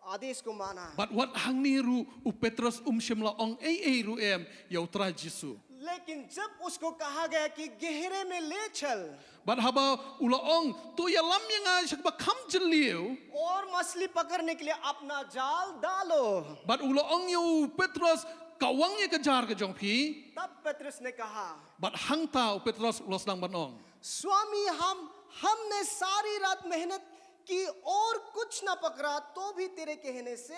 आदेश को माना bat wat hang ni ru Petrus shim la ong ruem ya utra Yesu लेकिन जब उसको कहा गया कि गहरे में ले चल bat haba ulo ong tu ya lam yang ai shakba khamjeliu और मछली पकड़ने के लिए अपना जाल डालो bat ulo ong yo Petrus kawang ya kejar ke jong phi तब पतरस ने कहा bat hang ta Petrus ulo sedang ban ong स्वामी हमने सारी रात मेहनत की और कुछ ना पकड़ा तो भी तेरे कहने से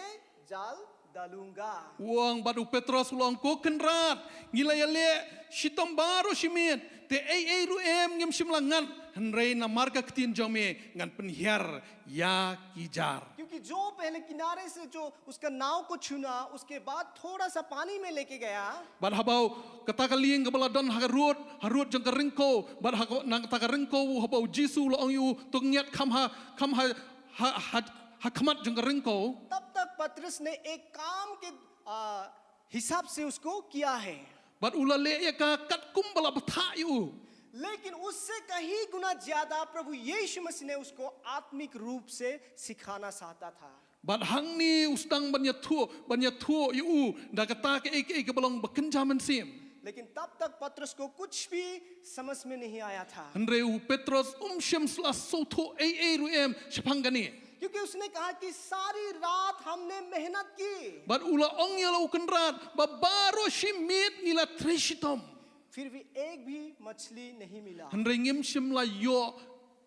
जाल डालूंगा uang batu Petrus ulang ko kenrat ngilayale shitam baru shimit te ruem ngim shimlangan henrei na marga ketin jome ngan penhiar ya kijar क्योंकि जो पहले किनारे से जो उसका नाव को छूना उसके बाद थोड़ा सा पानी में लेके गया bat habau kata kalieng kebala don harut jeng keringko bat nang kata keringko habau Jisu lo ong yu tungyat kam ha khamat jeng keringko तब तक पतरस ने एक काम के हिसाब से उसको किया है bat ulale ya ka kat kum bala batha yu लेकिन उससे कहीं गुना ज्यादा प्रभु यीशु मसीह ने उसको आत्मिक रूप से सिखाना चाहता था bat hang ni usdang banyak thuo yu da kata ke balong bekenjaman sim लेकिन तब तक पतरस को कुछ भी समझ में नहीं आया था Andreu Petrus shem sla sotho ruem shapangani क्योंकि उसने कहा कि सारी रात हमने मेहनत की bat ula ong yalo kenrat ba baro shimit nila treshitom फिर भी एक भी मछली नहीं मिला Andre ngim shimla yo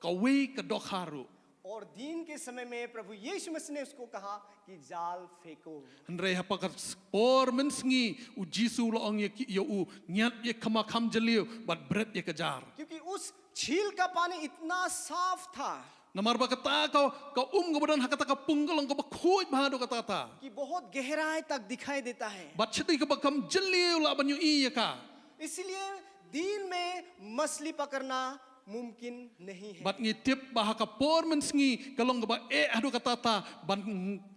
kawe kadokharu और दिन के समय में प्रभु यीशु मसीह ने उसको कहा कि जाल फेंको Andre hapakat por mensngi u Jisu lo ong yo u nyat ye kama kham jeliu bat bread ye kejar क्योंकि उस झील का पानी इतना साफ था namar ba kata kau kemudian hakata ka punggalong ka bakhoy bahado kata ta कि बहुत गहराई तक दिखाई देता है bat cheti ka bakam jeliu la banyu iya ka इसलिए दिन में मछली पकड़ना मुमकिन नहीं है bat ngitip bahaka por mensngi kalong ba adu kata ta ban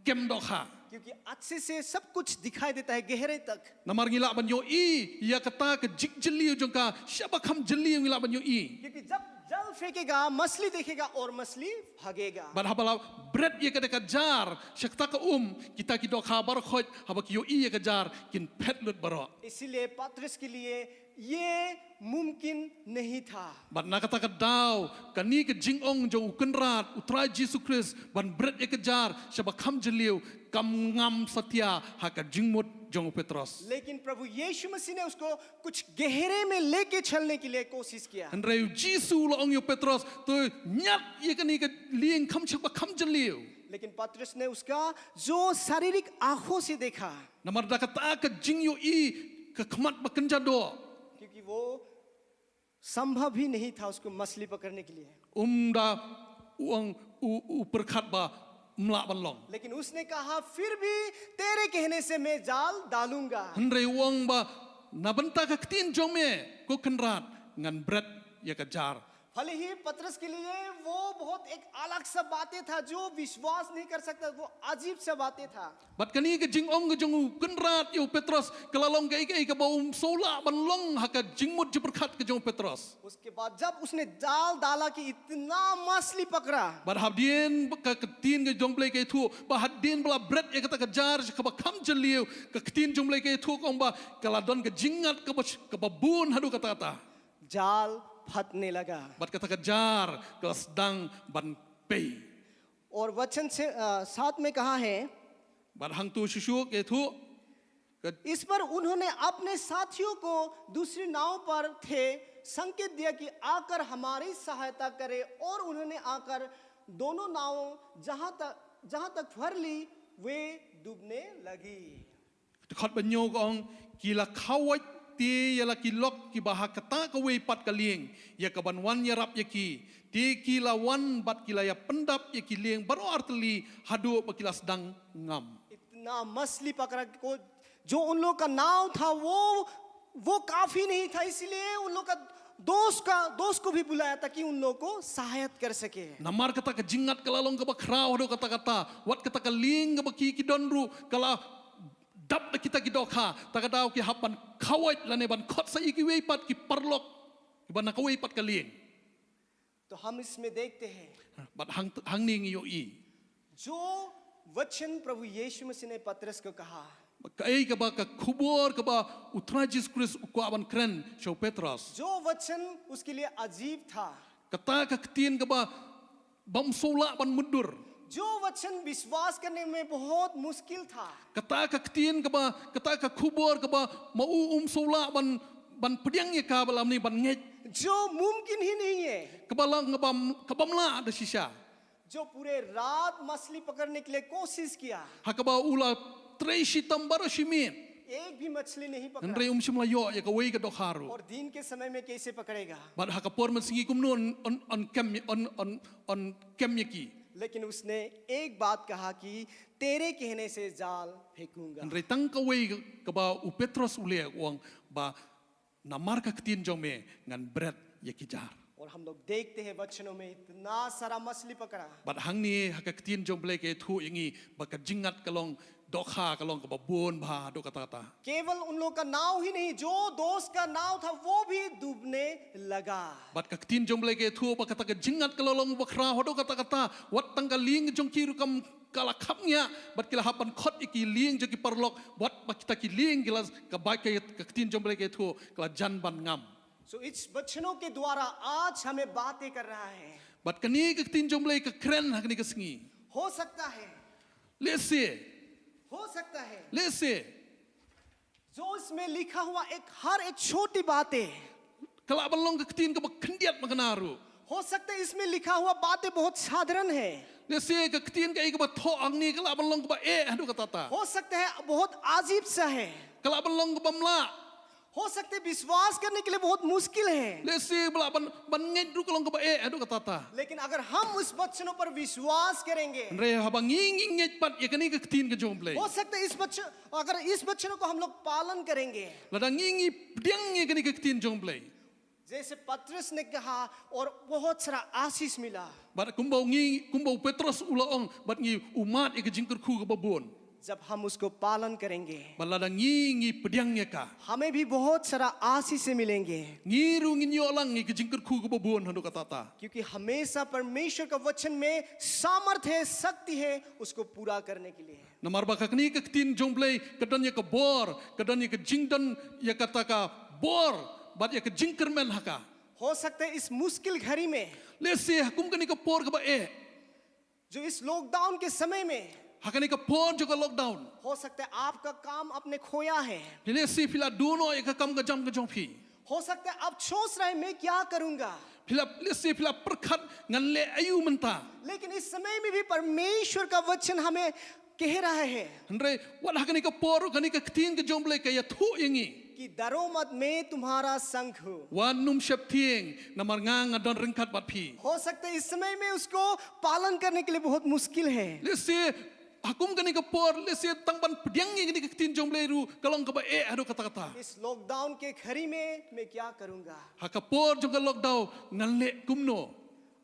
kem dokha क्योंकि अच्छे से सब कुछ दिखाई देता है गहरे तक namar ngila ban yo ya kata ke jik jeliu jongka siapa kham jeliu ngila ban yo क्योंकि जब जल फेंकेगा मछली देखेगा और मछली भागेगा ban habala bread ye ka jar shakta ka kita ki dokha bar khoj haba ki yo ye ka jar kin phet lut baro इसीलिए पतरस के लिए ये मुमकिन नहीं था ban na kata ka daw kani ke jingong jong kenrat utrai Jesus Christ ban bread ye ka jar siapa kham jeliu kam ngam satya haka jingmut jong Petrus लेकिन प्रभु यीशु मसीह ने उसको कुछ गहरे में लेके चलने के लिए कोशिश किया Andreu Jisu lo ong yo Petrus tu nyat ye kani ke lieng kham siapa kham jeliu लेकिन पतरस ने उसका जो शारीरिक आंखों से देखा namar da kata ka jing yo ke khmat ba kenjado क्योंकि वो संभव ही नहीं था उसको मछली पकड़ने के लिए। da uang u perkhat ba mla ban long लेकिन उसने कहा फिर भी तेरे कहने से मैं जाल डालूंगा। Henry uang ba nabenta ka ktin jome ko kenrat ngan bread ya ka jar भले ही पतरस के लिए वो बहुत एक अलग सा बातें था जो विश्वास नहीं कर सकता, वो अजीब सा बातें था। bat kani ke jing ong ke jong kenrat yo Petrus kelalong ke ke ba sola ban long ha ka jingmut je perkhat ke jong Petrus उसके बाद जब उसने जाल डाला कि इतना मछली पकड़ा, bat habdien ka ktin ke jong play ke thu ba hadin bla bread ya ka ka jar ka ba kham jeliu ka ktin jong play ke thu kong ba kaladon ke jingat ka ba bun hadu kata ta जाल फटने लगा। bat kata ka jar ka sedang ban pei और वचन से साथ में कहा है, bat hang tu shushuk ke thu ka इस पर उन्होंने अपने साथियों को दूसरी नाव पर थे संकेत दिया कि आकर हमारी सहायता करे, और उन्होंने आकर दोनों नावों जहां तक भर ली वे डूबने लगी। khot banyo kong kila khawai ti yala kilok ki baha kata ka we pat ka lieng ya ka ban wan ya rap ya ki ti kila wan bat kila ya pendap ya ki lieng baru arteli hadu ba kila sedang ngam इतना मछली पकड़ा को जो उन लोग का नाव था वो काफी नहीं था, इसलिए उन लोग का दोस्त को भी बुलाया ताकि उन लोग को सहायता कर सके। namar kata ka jingat kala long ka ba kraw hadu kata kata wat kata ka lieng ka ba ki donru kala dap na kita gidokha takadaw ki hapan khawait lane ban khot sa iki we pat ki parlok ki ban ka we pat ka lieng तो हम इसमें देखते हैं bat hang ning yo i जो वचन प्रभु यीशु मसीह ने पतरस को कहा, kai ka ba ka khubor ka ba utra Jesus Christ ko aban kren show Petros जो वचन उसके लिए अजीब था, kata ka ktin ka ba bam sola ban mundur जो वचन विश्वास करने में बहुत मुश्किल था, kata ka ktin ka ba kata ka khubor ka ba mau sola ban pediang ya ka balam ni ban nget जो मुमकिन ही नहीं है, ka balang ka bamla da shisha जो पूरे रात मछली पकड़ने के लिए कोशिश किया, ha ka ba ula treshi tambara shimin एक भी मछली नहीं पकड़ा, andre shimla yo ya ka we ka dokharu और दिन के समय में कैसे पकड़ेगा। bat ha ka por man singi kumno on kem yaki लेकिन उसने एक बात कहा कि तेरे कहने से जाल फेंकूंगा। andre tang ka we ka ba u Petros ule uang ba namar ka ktin jome ngan bread yaki jar और हम लोग देखते हैं वचनों में इतना सारा मछली पकड़ा, bat hang ni ha ka ktin jom ble ke thu ingi ba ka jingat kalong dokha kalong ka ba bon ba do kata kata केवल उन लोग का नाव ही नहीं, जो दोस्त का नाव था वो भी डूबने लगा। bat ka ktin jom ble ke thu ba kata ka jingat kalong ba khra hodo kata kata wat tang ka ling jong ki rukam kala khapnya bat kila hapan khot iki ling jo ki parlok wat ba kita ki ling kila ka ba ke ka ktin jom ble ke thu kala jan ban ngam सो इस वचनों के द्वारा आज हमें बातें कर रहा है। bat kani ka ktin jom ble ka kren ha kani ka singi हो सकता है lese जो इसमें लिखा हुआ हर एक छोटी बातें, kala balong ka ktin ka ba khendiat makanaru हो सकता है इसमें लिखा हुआ बातें बहुत साधारण है, lese ka ktin ka iba tho angni kala balong ka ba hadu kata ta हो सकता है बहुत अजीब सा है, kala balong ka bamla हो सकता है विश्वास करने के लिए बहुत मुश्किल है, lesi bala ban nget ru kalong ka ba adu kata ta लेकिन अगर हम उस वचनों पर विश्वास करेंगे, re habang nging nget pat ya kani ka ktin ka jom ble हो सकता है अगर इस वचनों को हम लोग पालन करेंगे, ladang ngingi pdiang ya kani ka ktin jom ble जैसे पतरस ने कहा और बहुत सारा आशीष मिला, bat kumbau Petrus ulaong bat ngi umat ya ka jingkur khu ka babon जब हम उसको पालन करेंगे balada ngingi pdiang ya ka हमें भी बहुत सारा आशीष मिलेंगे, ngiru nginyo lang ngi ka jingkur khu ka babon hadu kata ta क्योंकि हमेशा परमेश्वर का वचन में सामर्थ्य है, शक्ति है उसको पूरा करने के लिए। namar ba ka kani ka ktin jom ble kadan ya ka bor kadan ya ka jingdan ya kata ka bor bat ya ka jingker men haka हो सकता है इस मुश्किल घड़ी में, lesi hakum kani ka por ka ba जो इस लॉकडाउन के समय में, hakani ka por jo ka lockdown हो सकता है आपका काम आपने खोया है, lesi fila duno ya ka kam ka jam ka jom phi हो सकता है आप सोच रहे हैं मैं क्या करूंगा, fila lesi fila perkhat ngan le ayu menta लेकिन इस समय में भी परमेश्वर का वचन हमें कह रहा है andre wat hakani ka por kani ka ktin ka jom ble ka ya thu ingi क्योंकि दरोमत में तुम्हारा संग हूँ। wan num shep thieng namar ngang adon ringkat bat phi हो सकता है इस समय में उसको पालन करने के लिए बहुत मुश्किल है, lese hakum kani ka por lese tangban pediang ni kani ka tin jong blai ru kalong ka ba e ado kata kata इस लॉकडाउन के घड़ी में मैं क्या करूंगा। hakapor jong ka lockdown ngalle kumno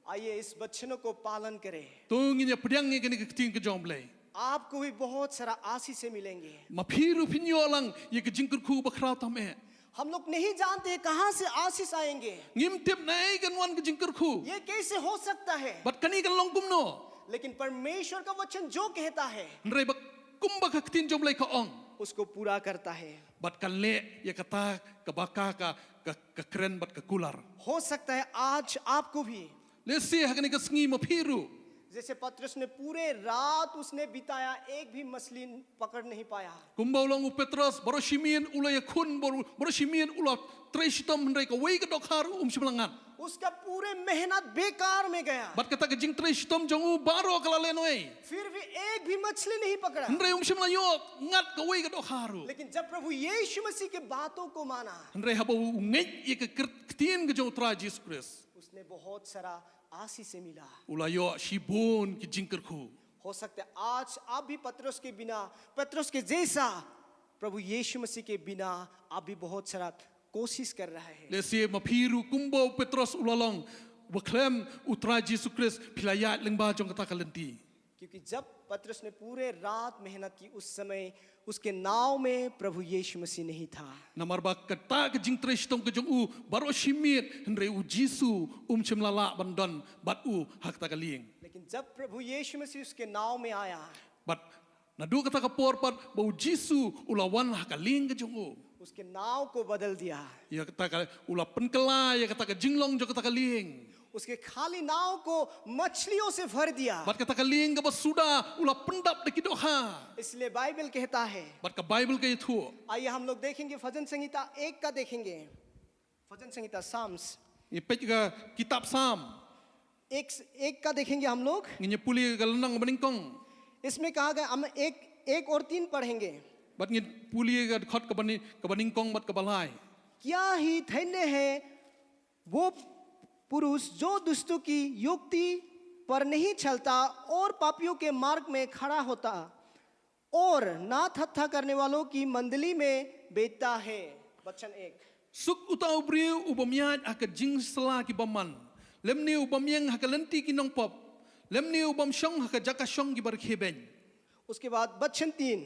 आइए इस वचनों को पालन करें, tung ni pediang ni kani ka tin ka jong blai आपको भी बहुत सारा आशीष से मिलेंगे। maphiru pinyo lang ye ka jingkur khu bakra tam e हम लोग नहीं जानते कहाँ से आशीष आएंगे, ngim tip nai kan wan ka jingkur khu ये कैसे हो सकता है, bat kani kan long kumno लेकिन परमेश्वर का वचन जो कहता है nrai bak kumba ka tin jong blai ka ong उसको पूरा करता है। bat kan le ye kata ka baka ka kren bat ka kular हो सकता है आज आपको भी, lese hakani ka sngi maphiru जैसे पतरस ने पूरे रात उसने बिताया, एक भी मछली पकड़ नहीं पाया, kumbau long u Petros barosimian ulaya khun barosimian ula treistom nrai ka wei ka dokhar simlangan उसका पूरे मेहनत बेकार में गया, bat kata ka jing treistom jong u baro kala lenoi फिर भी एक भी मछली नहीं पकड़ा। nrai simlayok ngat ka wei ka dokharu लेकिन जब प्रभु यीशु मसीह के बातों को माना, nrai habo ngej ye ka ktien ka jong tra Jesus Christ उसने बहुत सारा आशीष से मिला। ulayo shibun ki jingker khu हो सकता है आज आप भी पतरस के बिना, पतरस के जैसा प्रभु यीशु मसीह के बिना आप भी बहुत सारा कोशिश कर रहे हैं। lese maphiru kumbau Petros ulalong waklem utra Jesus Christ pilaya lengba jong kata kalenti क्योंकि जब पतरस ने पूरे रात मेहनत की उस समय उसके नाव में प्रभु यीशु मसीह नहीं था। namar ba kata ka jing treistom ka jong u barosimiet nrai u Jisu simlala bandon bat u hak ta kaling लेकिन जब प्रभु यीशु मसीह उसके नाव में आया, But nadu kata ka porpat bau Jisu ulawan hakaling ka jongo. उसके नाव को बदल दिया, Ya kata ka ula penkela ya kata ka jinglong jo kata ka ling. उसके खाली नाव को मछलियों से भर दिया। Bat kata ka ling ka basuda ula pendap de kidoha. इसलिए बाइबल कहता है, Bat ka Bible ka itu. आइए हम लोग देखेंगे भजन संहिता 1 का देखेंगे, भजन संहिता Sam's Ni pej ka kitab Sam. 1 का देखेंगे हम लोग। Nginya puli ka lenang beningkong. इसमें कहा गया, हम 1 और 3 पढ़ेंगे। Bat ngin puli ka khot ka beningkong bat ka balai. क्या ही धन्य है वो पुरुष जो दुष्टों की युक्ति पर नहीं चलता और पापियों के मार्ग में खड़ा होता और ना थत्था करने वालों की मंडली में बैठता है। वचन 1, Suk utau briu ubamyat haka jing sela ki baman. Lemni ubamyang haka lenti ki nong pop. Lemni ubam shong haka jaka shong ki bar kheben. उसके बाद वचन 3,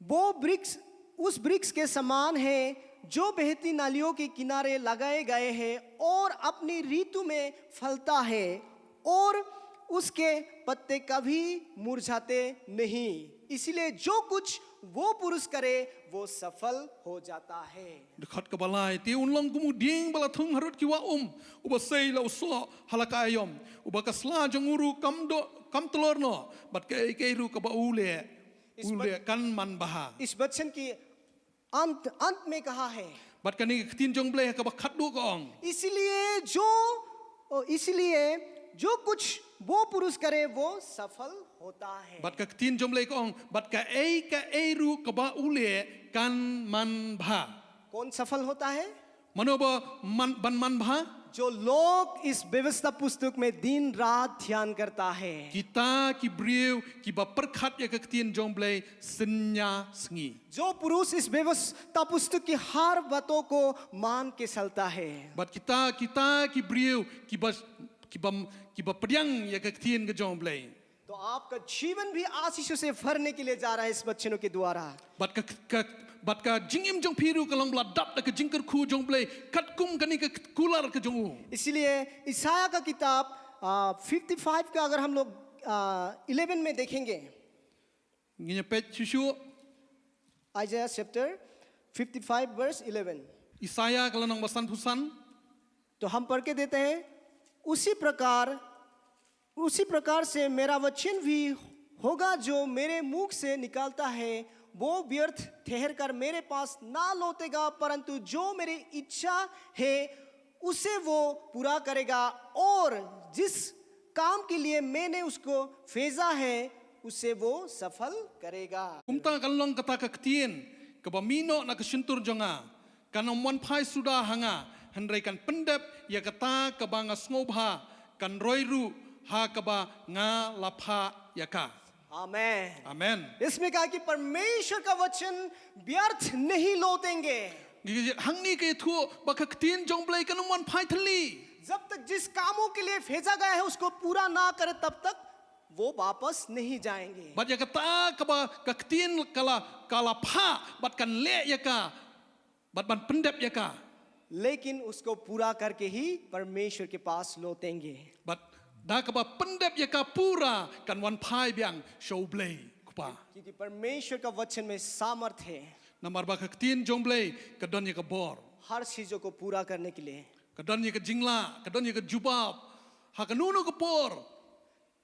वो वृक्ष उस वृक्ष के समान है जो बहती नालियों के किनारे लगाए गए हैं और अपनी ऋतु में फलता है और उसके पत्ते कभी मुरझाते नहीं, इसलिए जो कुछ वो पुरुष करे वो सफल हो जाता है। Dekat ke balai, ti unlong kemudian bala thung harut kiwa uba sei la uso halaka ayom, uba kasla janguru kam telur no, bat ke ru ka ba ule kan man baha. इस वचन की अंत में कहा है, Bat kani tin jong ble ka ba khat du ka ong. इसलिए जो कुछ वो पुरुष करे वो सफल होता है। Bat ka tin jong ble ka ong, bat ka ru ka ba ule kan man baha. कौन सफल होता है? Mano ba man baha? जो लोग इस व्यवस्था पुस्तक में दिन रात ध्यान करता है। Kita ki briu ki ba perkhat ya ka tin jong ble senya sengi. जो पुरुष इस व्यवस्था पुस्तक की हर बातों को मान के चलता है। Bat kita ki briu ki ba pediang ya ka tin ka jong ble. तो आपका जीवन भी आशीषों से भरने के लिए जा रहा है इस वचनों के द्वारा। Bat ka jingim jong piru kalong bladap da ka jingker khu jong ble kat kum kani ka kular ka jong. इसलिए ईसाया का किताब 55 का अगर हम लोग 11 में देखेंगे, Nginya pet susu आइजाया चैप्टर 55 वर्स 11, Isaya kalanang basan pusan. तो हम पढ़ के देते हैं, उसी प्रकार से मेरा वचन भी होगा जो मेरे मुख से निकालता है, वो व्यर्थ ठहर कर मेरे पास ना लौटेगा, परंतु जो मेरी इच्छा है उसे वो पूरा करेगा और जिस काम के लिए मैंने उसको भेजा है उसे वो सफल करेगा। Kumta kalong kata ka ktien Kabamino na kasuntur jonga. Kanang wan pai sudah hanga. Hendrai kan pendep ya kata kabanga ngobha. Kan roiru ha kaba nga lapha yaka. आमेन। Amen. इसमें कहा कि परमेश्वर का वचन व्यर्थ नहीं लौटेंगे। Hangni ke thu bakaktin jong blai kanang wan pai thali. जब तक जिस कामों के लिए भेजा गया है उसको पूरा ना करे तब तक वो वापस नहीं जाएंगे। Bat ya kata kaba kaktin kala pha bat kan le yaka. Bat ban pendep yaka. लेकिन उसको पूरा करके ही परमेश्वर के पास लौटेंगे। Bat da kaba pendep yaka pura kan wan pai biang show blai kupa. क्योंकि परमेश्वर का वचन में सामर्थ है Namar bakaktin jong blai kadon yaka bor. हर चीजों को पूरा करने के लिए। Kadon yaka jingla, kadon yaka jubab. Ha kanunu ka por.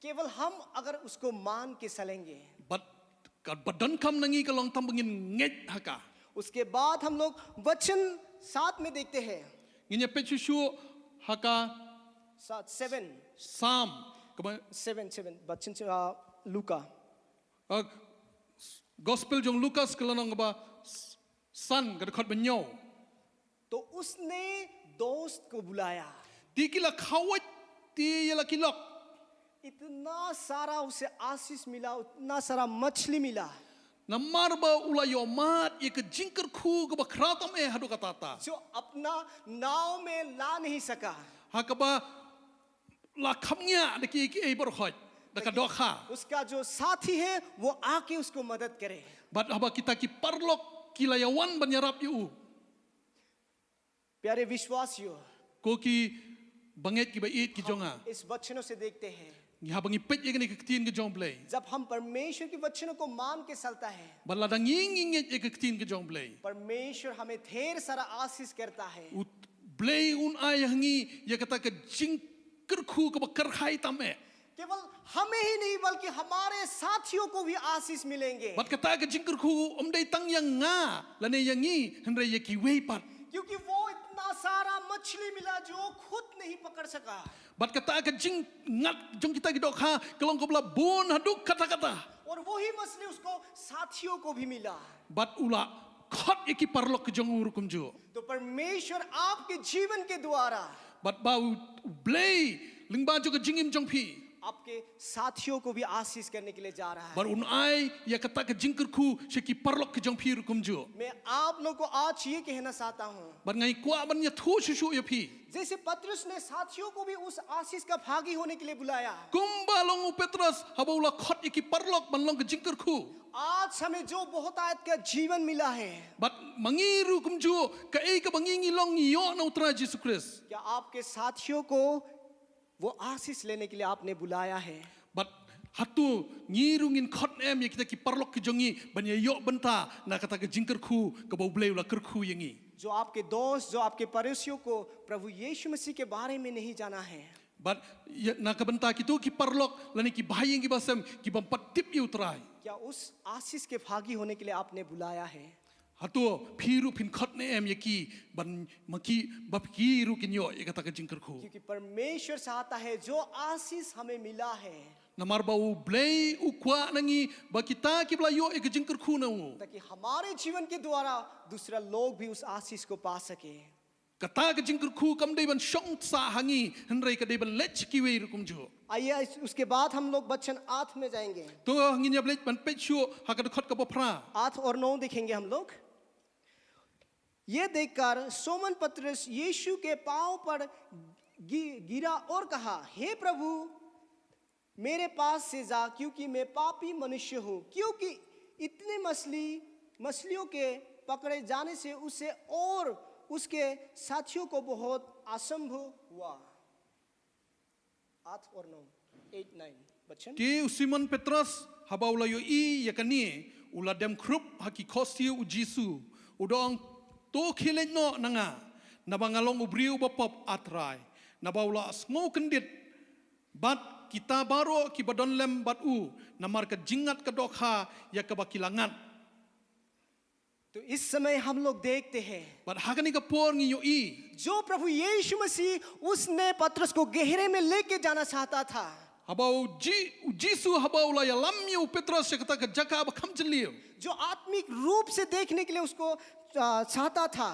केवल हम अगर उसको मान के चलेंगे, Bat kad badan kam nangi ka long tambangin nget haka. उसके बाद हम लोग वचन साथ में देखते हैं। Nginya pechusu haka साथ 7 sam kaba 7 वचन से लूका gospel jong Lucas kalanong ba san kad khot banyo. तो उसने दोस्त को बुलाया। Di kila khawat ti yala kilok. इतना सारा उसे आशीष मिला, इतना सारा मछली मिला Namar ba ulayo mat ye ka jingkar khu ka ba kratam e hadu katata. जो अपना नाव में ला नहीं सका। Hakaba la khamnya de ki e bor khot da ka dokha. उसका जो साथी है वो आके उसको मदद करे। Bat haba kita ki parlok kilayawan banyarap yu. प्यारे विश्वासियों, Ko ki banget ki ba it ki jonga. इस वचनों से देखते हैं Ya bangi pet ye ni ka tin ki jong play. जब हम परमेश्वर के वचनों को मान के चलता है, Bala dang ying ye ka tin ki jong play. परमेश्वर हमें ढेर सारा आशीष करता है। Ut blay un ay hangi ye kata ka jingkar khu ka ba kar khai tam e. केवल हमें ही नहीं बल्कि हमारे साथियों को भी आशीष मिलेंगे, Bat kata ka jingkar khu dai tang yang nga lane yangi hendrai ye ki wei pat. क्योंकि वो इतना सारा मछली मिला जो खुद नहीं पकड़ सका। Bat kata ka jing ngat jong kita ki dok ha kalong ko bla bon haduk kata-kata. और वही मछली उसको साथियों को भी मिला। Bat ula khot ye ki parlok ki jong urukum jo. तो परमेश्वर आपके जीवन के द्वारा Bat bau blay lingba jo ka jingim jong pi. आपके साथियों को भी आशीष करने के लिए जा रहा है। Bar un ay ye kata ka jingkar khu she ki parlok ki jong pi urukum jo. मैं आप लोगों को आज ये कहना चाहता हूँ, Bar ngai kwa ban ye thu shu ye pi. जैसे पतरस ने साथियों को भी उस आशीष का भागी होने के लिए बुलाया, Kumba long Petras haba ula khot ye ki parlok ban long ka jingkar khu. आज हमें जो बहुत आयत का जीवन मिला है, Bat mangiru kum jo ka ei ka bangingi long yo na utra Jesus Christ. क्या आपके साथियों को वो आशीष लेने के लिए आपने बुलाया है? Bat hatu ngirungin khot em ye kita ki parlok ki jongi ban ye yo benta na kata ka jingkar khu ka bau blay ula kar khu yengi. जो आपके दोस्त, जो आपके पड़ोसियों को प्रभु यीशु मसीह के बारे में नहीं जाना है, Bat na ka benta kitu ki parlok lani ki bahayeng ki basam ki bampat tip ye utrai. क्या उस आशीष के भागी होने के लिए आपने बुलाया है? Hatu phiru phin khot ne em ye ki ban maki bap ki ru kin yo ye kata ka jingkar khu. क्योंकि परमेश्वर चाहता है जो आशीष हमें मिला है Namar bau blay ukwa nangi ba kita ki bla yo e ka jingkar khu na u. ताकि हमारे जीवन के द्वारा दूसरा लोग भी उस आशीष को पा सके। Kata ka jingkar khu kam dei ban shong sa hangi hendrai ka dei ban lech ki wei rukum jo. आइए उसके बाद हम लोग वचन 8 में जाएंगे। To hangin ya blech ban pech shu ha ka khot ka ba phra. 8 और 9 देखेंगे हम लोग। ये देखकर सोमन पतरस यीशु के पांव पर गिरा और कहा, हे प्रभु मेरे पास से जा, क्योंकि मैं पापी मनुष्य हूँ। क्योंकि इतने मछलियों के पकड़े जाने से उसे और उसके साथियों को बहुत असंभव हुआ। 8 और 9 8 9 Bachchan. Ti Simon Petros haba ula yo I yakani ula dem krup haki kosti u Jisu udong to khilen no nanga nabangalong ubriu bapop atrai nabaula smo kendit bat kita baro ki badon lem bat u namar ka jingat ka dokha ya ka bakilangat तो इस समय हम लोग देखते हैं bat hakani ka por ngi yo I जो प्रभु यीशु मसीह उसने पतरस को गहरे में लेके जाना चाहता था, habau Jisu habau la ya lam yu Petrus ya kata ke jaka ba kham jeliu जो आत्मिक रूप से देखने के लिए उसको चाहता था।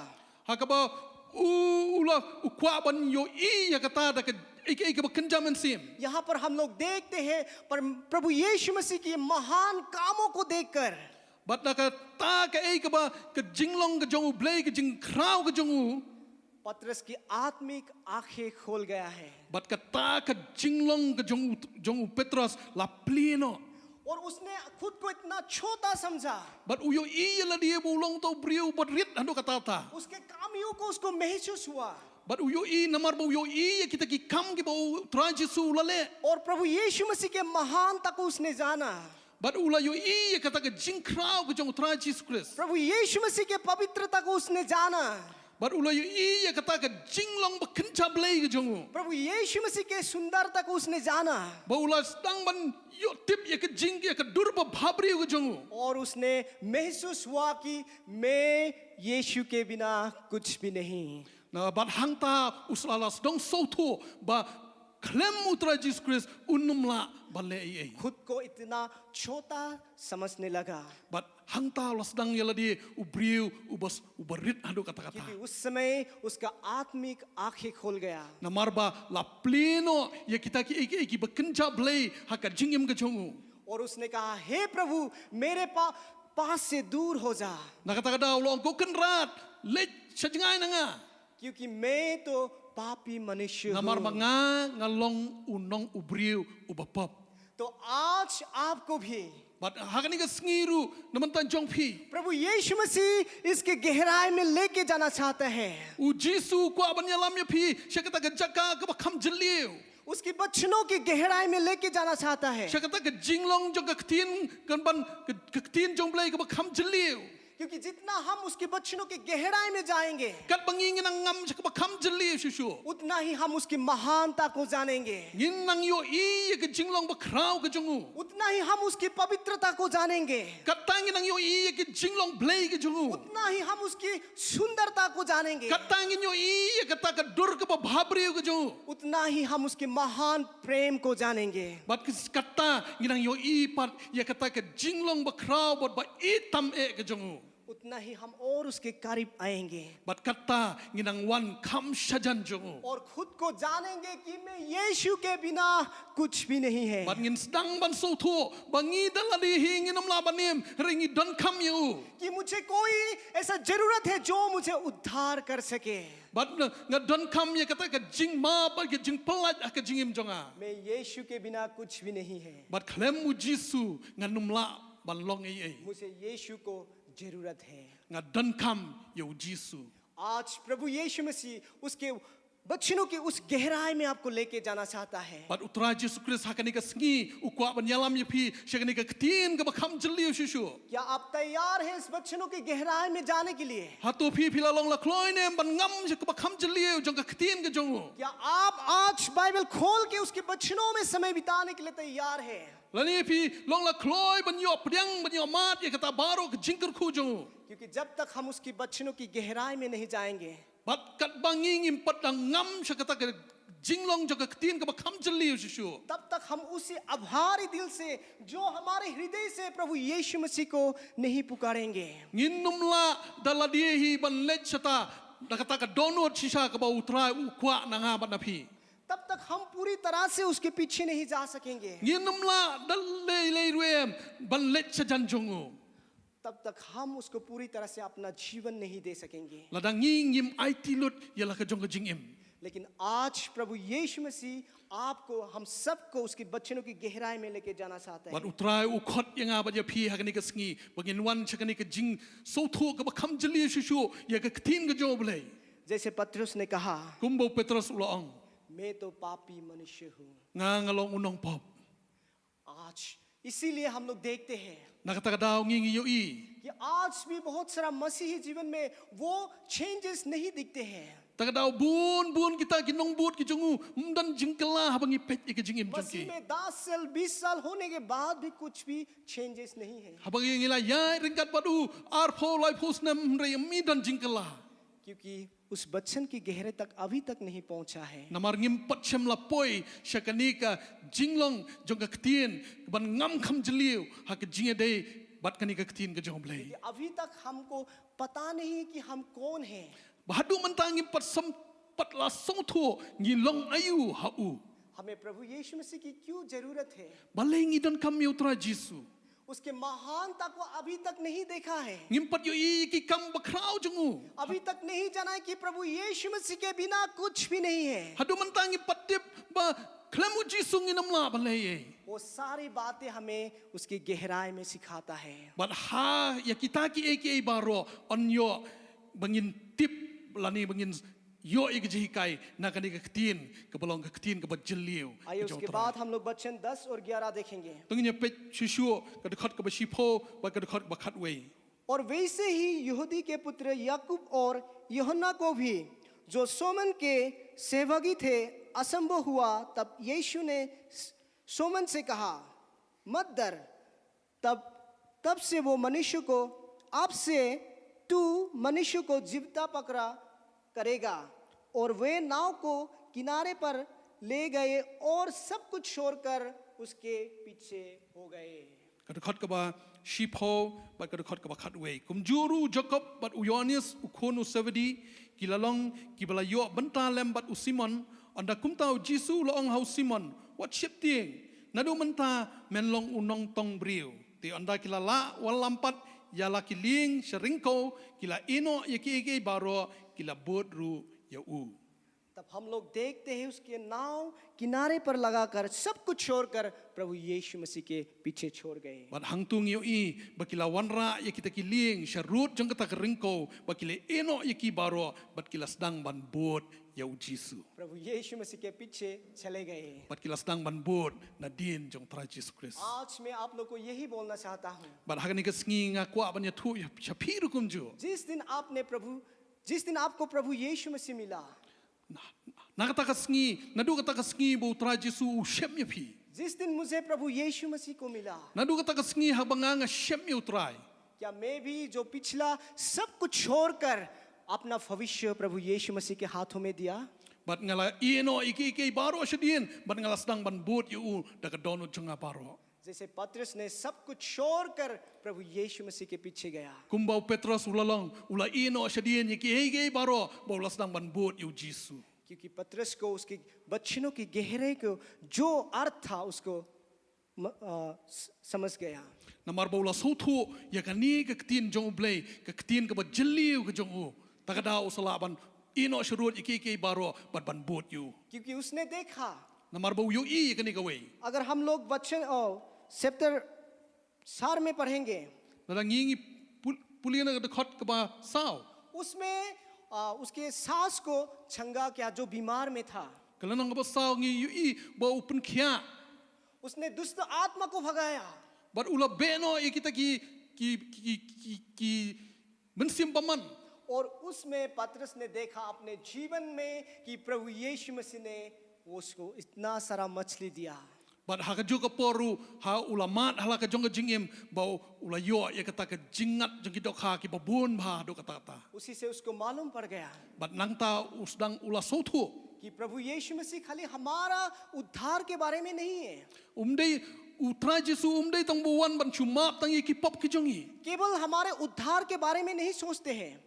hakaba ula ukwa ban yo I ya kata da ke ik ba kenjaman sim यहाँ पर हम लोग देखते हैं पर प्रभु यीशु मसीह की महान कामों को देखकर bat da ka ta ke ba ke jinglong ke jongu blei ke jing krau ke jongu पतरस की आत्मिक आंखें खोल गया है bat ka ta ke jinglong ke jongu Petrus la pleno और उसने खुद को इतना छोटा समझा, bat uyo I la dia bulong to briu bat rit hanu kata ta उसके कामियों को उसको महसूस हुआ bat uyo I namar ba uyo I kita ki kam ki ba try Jisu la le और प्रभु यीशु मसीह के महानता को उसने जाना। bat ula yo I kata ke jing krau ke jongu try Jesus Christ प्रभु यीशु मसीह के पवित्रता को उसने जाना। bat ula yo I kata ke jinglong ba kenja blei ke jongu प्रभु यीशु मसीह के सुंदरता को उसने जाना ba ula stang ban yo tip ya ke jing ya ke dur ba bhabri ke jongu और उसने महसूस हुआ कि मैं यीशु के बिना कुछ भी नहीं। na bat hangta uslala dong soto ba klem utra Jesus Christ unumla balle ai खुद को इतना छोटा समझने लगा bat hangta las dang yala di ubriu ubas ubarit hadu kata kata क्योंकि उस समय उसका आत्मिक आंखें खोल गया na marba la pleno ya kita ki ki bekenja blei haka jingim ke jongu और उसने कहा हे प्रभु मेरे पास से दूर हो जा na kata kata ulo ko kenrat le sajengai nanga क्योंकि मैं तो पापी मनुष्य na हूँ। marba nga ngalong unong ubriu ubapop तो आज आपको भी bat hakani ka sngiru namantan jong phi प्रभु यीशु मसीह इसके गहराई में लेके जाना चाहता है। u Jisu ko abanyalam ya phi shakata ka jaka ka kham jeliu उसकी बच्चनों की गहराई में लेके जाना चाहता है shakata ka jinglong jong ka ktin kan ban ka ktin jong blei ka kham jeliu क्योंकि जितना हम उसके बच्चनों की गहराई में जाएंगे kat bangingin ang ngam sa ka kham jeliu shushu उतना ही हम उसकी महानता को जानेंगे, ngin nang yo I ka jinglong ba krau ka jongu उतना ही हम उसकी पवित्रता को जानेंगे, katangin nang yo I ka jinglong blei ka jongu उतना ही हम उसकी सुंदरता को जानेंगे, katangin yo I ka ta ka dur ka ba bhabri ka jongu उतना ही हम उसके महान प्रेम को जानेंगे। bat kata nginang yo I pat ya kata ka jinglong ba krau bot ba itam e ka jongu उतना ही हम और उसके करीब आएंगे bat kata nginang wan kham shajan jongu और खुद को जानेंगे कि मैं यीशु के बिना कुछ भी नहीं है। bat ngin sedang ban so tho bangi daladi hinginam la banim ringi don kham yu कि मुझे कोई ऐसा जरूरत है जो मुझे उद्धार कर सके। bat nga don kham ya kata ka jing ma ba ka jing pelat ka jingim jonga मैं यीशु के बिना कुछ भी नहीं है, bat klem mu Jisu nganum la ban long ai मुझे यीशु को जरूरत है। nga don kham yo Jisu आज प्रभु यीशु मसीह उसके बच्चों की उस गहराई में आपको लेके जाना चाहता है। bat utra Jesus Christ hakani ka sngi ukwa ban yalam ya phi shakani ka ktin ka ba kham jeliu shushu क्या आप तैयार हैं इस बच्चों की गहराई में जाने के लिए? hatu phi philalong la kloi ne ban ngam ka ba kham jeliu jong ka ktin ka jongu क्या आप आज बाइबल खोल के उसके बच्चों में समय बिताने के लिए तैयार हैं? lani phi long la kloi ban yo pdyang ban yo mat ya kata baro ka jingker khu jongu क्योंकि जब तक हम उसकी बच्चों की गहराई में नहीं जाएंगे, bat kat banging impat dang ngam shakata ka jinglong jong ka ktin ka ba kham jeliu shushu तब तक हम उसी आभारी दिल से जो हमारे हृदय से प्रभु यीशु मसीह को नहीं पुकारेंगे। nginum la daladi hi ban let chata da kata ka donot shisha ka ba utra ukwa na nga ban na phi तब तक हम पूरी तरह से उसके पीछे नहीं जा सकेंगे। nginum la dal le ruem ban let chajan jongu तब तक हम उसको पूरी तरह से अपना जीवन नहीं दे सकेंगे। ladang ngim IT lut yala ka jong ka jingim लेकिन आज प्रभु यीशु मसीह आपको हम सबको उसके बच्चों की गहराई में लेके जाना चाहता है। bat utrai ukhot yanga ba ya phi hakani ka sngi bagin wan chakani ka jing so tho ka ba kham jeliu shushu ya ka ktin ka jo blei जैसे पतरस ने कहा, kumbo Petrus uloong मैं तो पापी मनुष्य हूँ। nga ngalong unong pop आज इसीलिए हम लोग देखते हैं nakatagadaw ngingi yo I कि आज भी बहुत सारा मसीही जीवन में वो चेंजेस नहीं दिखते हैं। tagadaw bun kita ginong but ki jongu mdan jingkala habangi pet ka jingim मसीह jongki में 10 साल 20 साल होने के बाद भी कुछ भी चेंजेस नहीं है। habangi ngila ya ringkat badu arpho lai phos nam re mi dan jingkala क्योंकि उस वचन की गहरे तक अभी तक नहीं पहुंचा है। Namar ngim pat chem la poi shakanika jinglong jong ka ktien ban ngam kham jliu ha ka jinge dei bat kanika ktien ka jong blei. कि अभी तक हमको पता नहीं कि हम कौन हैं। Bahadu mentang ngim pat sam pat la song thu ngi long ayu ha u. हमें प्रभु यीशु मसीह की क्यों जरूरत है? Balai ngi don kam yutra Jisu. उसके महानता को अभी तक नहीं देखा है। Ngim pat yo I ki kam bakrau jongu. अभी तक नहीं जाना है कि प्रभु यीशु मसीह के बिना कुछ भी नहीं है। Hadu mentang ngim pat dip ba klemu Jisu ngi nam la balai. वो सारी बातें हमें उसकी गहराई में सिखाता है। But ha ya kita ki eki baro on yo bangin tip lani bangin yo ik jikai na kani ka ktien ka balong ka ktien ka bajliu. आइए उसके बाद हम लोग वचन 10 और 11 देखेंगे। Tungnya pet shishu ka dekat ka bashipo ba ka dekat ba khatwei. और वैसे ही यहूदी के पुत्र याकूब और यूहन्ना को भी जो सोमन के सेवकी थे असंभव हुआ। तब यीशु ने सोमन से कहा मत डर। तब से वो मनुष्य को आपसे तू मनुष्य को जीविता पकड़ा करेगा। और वे नाव को किनारे पर ले गए और सब कुछ छोड़कर उसके पीछे हो गए। Ka dekat ka ba shipo ba ka dekat ka ba khatwei. Kumjuru Jacob bat Uyonis ukonu sevedi kilalong kibala yo benta lem bat usimon anda kumtau Jisu loong hau Simon wat ship tieng nadu menta menlong unong tong briu ti anda kilala walampat yala kiling seringko kila ino yaki baro kila bodru yau. तब हम लोग देखते हैं उसके नाव किनारे पर लगाकर सब कुछ छोड़कर प्रभु यीशु मसीह के पीछे छोड़ गए। Bat hangtung yo I bakila wanra yakita kiling sharut jong kata keringko bakile ino yaki baro bat kila sedang ban bod yau Jisu. प्रभु यीशु मसीह के पीछे चले गए। Bat kila sedang ban bod na din jong tra Jesus Christ. आज मैं आप लोग को यही बोलना चाहता हूँ। Bat hagani ka sngi nga kwa ban ya thu shapiru kumju. जिस दिन आपको प्रभु यीशु मसीह मिला, Nakata ka sngi nadu kata ka sngi bo tra Jisu shem ya pi. जिस दिन मुझे प्रभु यीशु मसीह को मिला, Nadu kata ka sngi habanga shem ya utrai. क्या मैं भी जो पिछला सब कुछ छोड़कर अपना भविष्य प्रभु यीशु मसीह के हाथों में दिया? Bat ngala ino iki baro shadien bat ngala sedang ban bod yu daga donu jonga baro. जैसे पतरस ने सब कुछ छोड़कर प्रभु यीशु मसीह के पीछे गया। Kumbau Petrus ulalong ula ino shadien iki baro bola sedang ban bod yu Jisu. क्योंकि पतरस को उसके वचनों की गहराई को जो अर्थ था उसको समझ गया। Namar bola sotu ya kani ka ktien jong blay ka ktien ka ba jeliu ka jong u tagada usalaban ino shurut iki baro bat ban bod yu. क्योंकि उसने देखा, Namar bau yu I kani ka wei. अगर हम लोग वचन चैप्टर 4 में पढ़ेंगे, Dalang ngingi pulian ka dekat ka ba sao. उसमें उसके सास को छंगा क्या जो बीमार में था, Kalanang ka ba sao ngi yu I ba upen kya. उसने दुष्ट आत्मा को भगाया। Bat ula beno kita ki mensim paman. और उसमें पतरस ने देखा अपने जीवन में कि प्रभु यीशु मसीह ने उसको इतना सारा मछली दिया। Bat haka juga poru ha ulamat halaka jonga jingim bau ula yo ya kata ka jingat jong kidok ha ki babun ba do kata kata. उसी से उसको मालूम पड़ गया Bat nangta usdang ula sotu. कि प्रभु यीशु मसीह खाली हमारा उद्धार के बारे में नहीं है, Umdei utra Jisu umdei tang buwan ban chumap tang ki pop ki jongi. केवल हमारे उद्धार के बारे में नहीं सोचते हैं,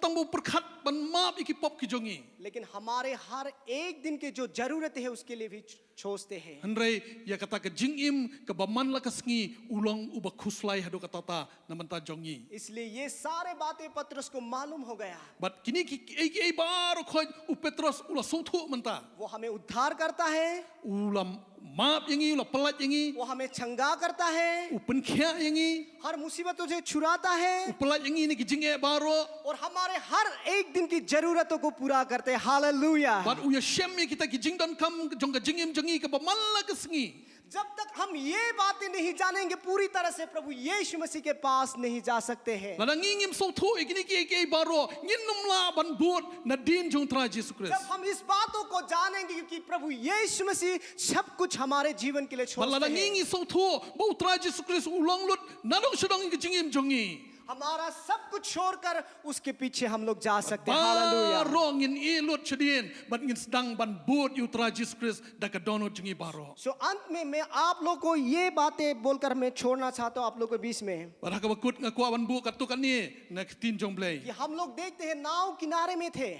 Tang bu perkhat ban map ki pop ki jongi. लेकिन हमारे हर एक दिन के जो जरूरत है उसके लिए भी सोचते हैं। Henry ya kata ka jingim ka baman la kasngi ulong uba khuslai hado kata ta namanta jongi. इसलिए ये सारे बातें पतरस को मालूम हो गया। But kini ki baro khoj u Petrus ula sotu menta. वो हमें उद्धार करता है, Ulam map yangi ula pelat yangi वो हमें छंगा करता है, u penkhya yangi हर मुसीबतों से छुड़ाता है u pelat yangi ni ki jinge baro. और हमारे हर एक दिन की जरूरतों को पूरा करते हैं। Hallelujah. But u ya shem ya kita ki jingdan kam jonga jingim jongi ka baman la kasngi. जब तक हम ये बातें नहीं जानेंगे पूरी तरह से प्रभु यीशु मसीह के पास नहीं जा सकते हैं। La ngingim sotu ikini ki baro nginum la ban buat na din jong tra Jesus Christ. जब हम इस बातों को जानेंगे क्योंकि प्रभु यीशु मसीह सब कुछ हमारे जीवन के लिए छोड़ते Balala हैं। ngingi sotu bau tra Jesus Christ ulong lut nalong sedang ki jingim jongi. हमारा सब कुछ छोड़कर उसके पीछे हम लोग जा सकते हैं hallelujah Baro ngin ilut chedien, but ngin sedang ban boot yutra Jesus Christ dakadono jengi baro. सो अंत में मैं आप लोग को ये बातें बोलकर मैं छोड़ना चाहता हूँ आप लोग के बीच में Baraka bakut ngakwa ban bu katukan ni nak tin jong blay. कि हम लोग देखते हैं नाव किनारे में थे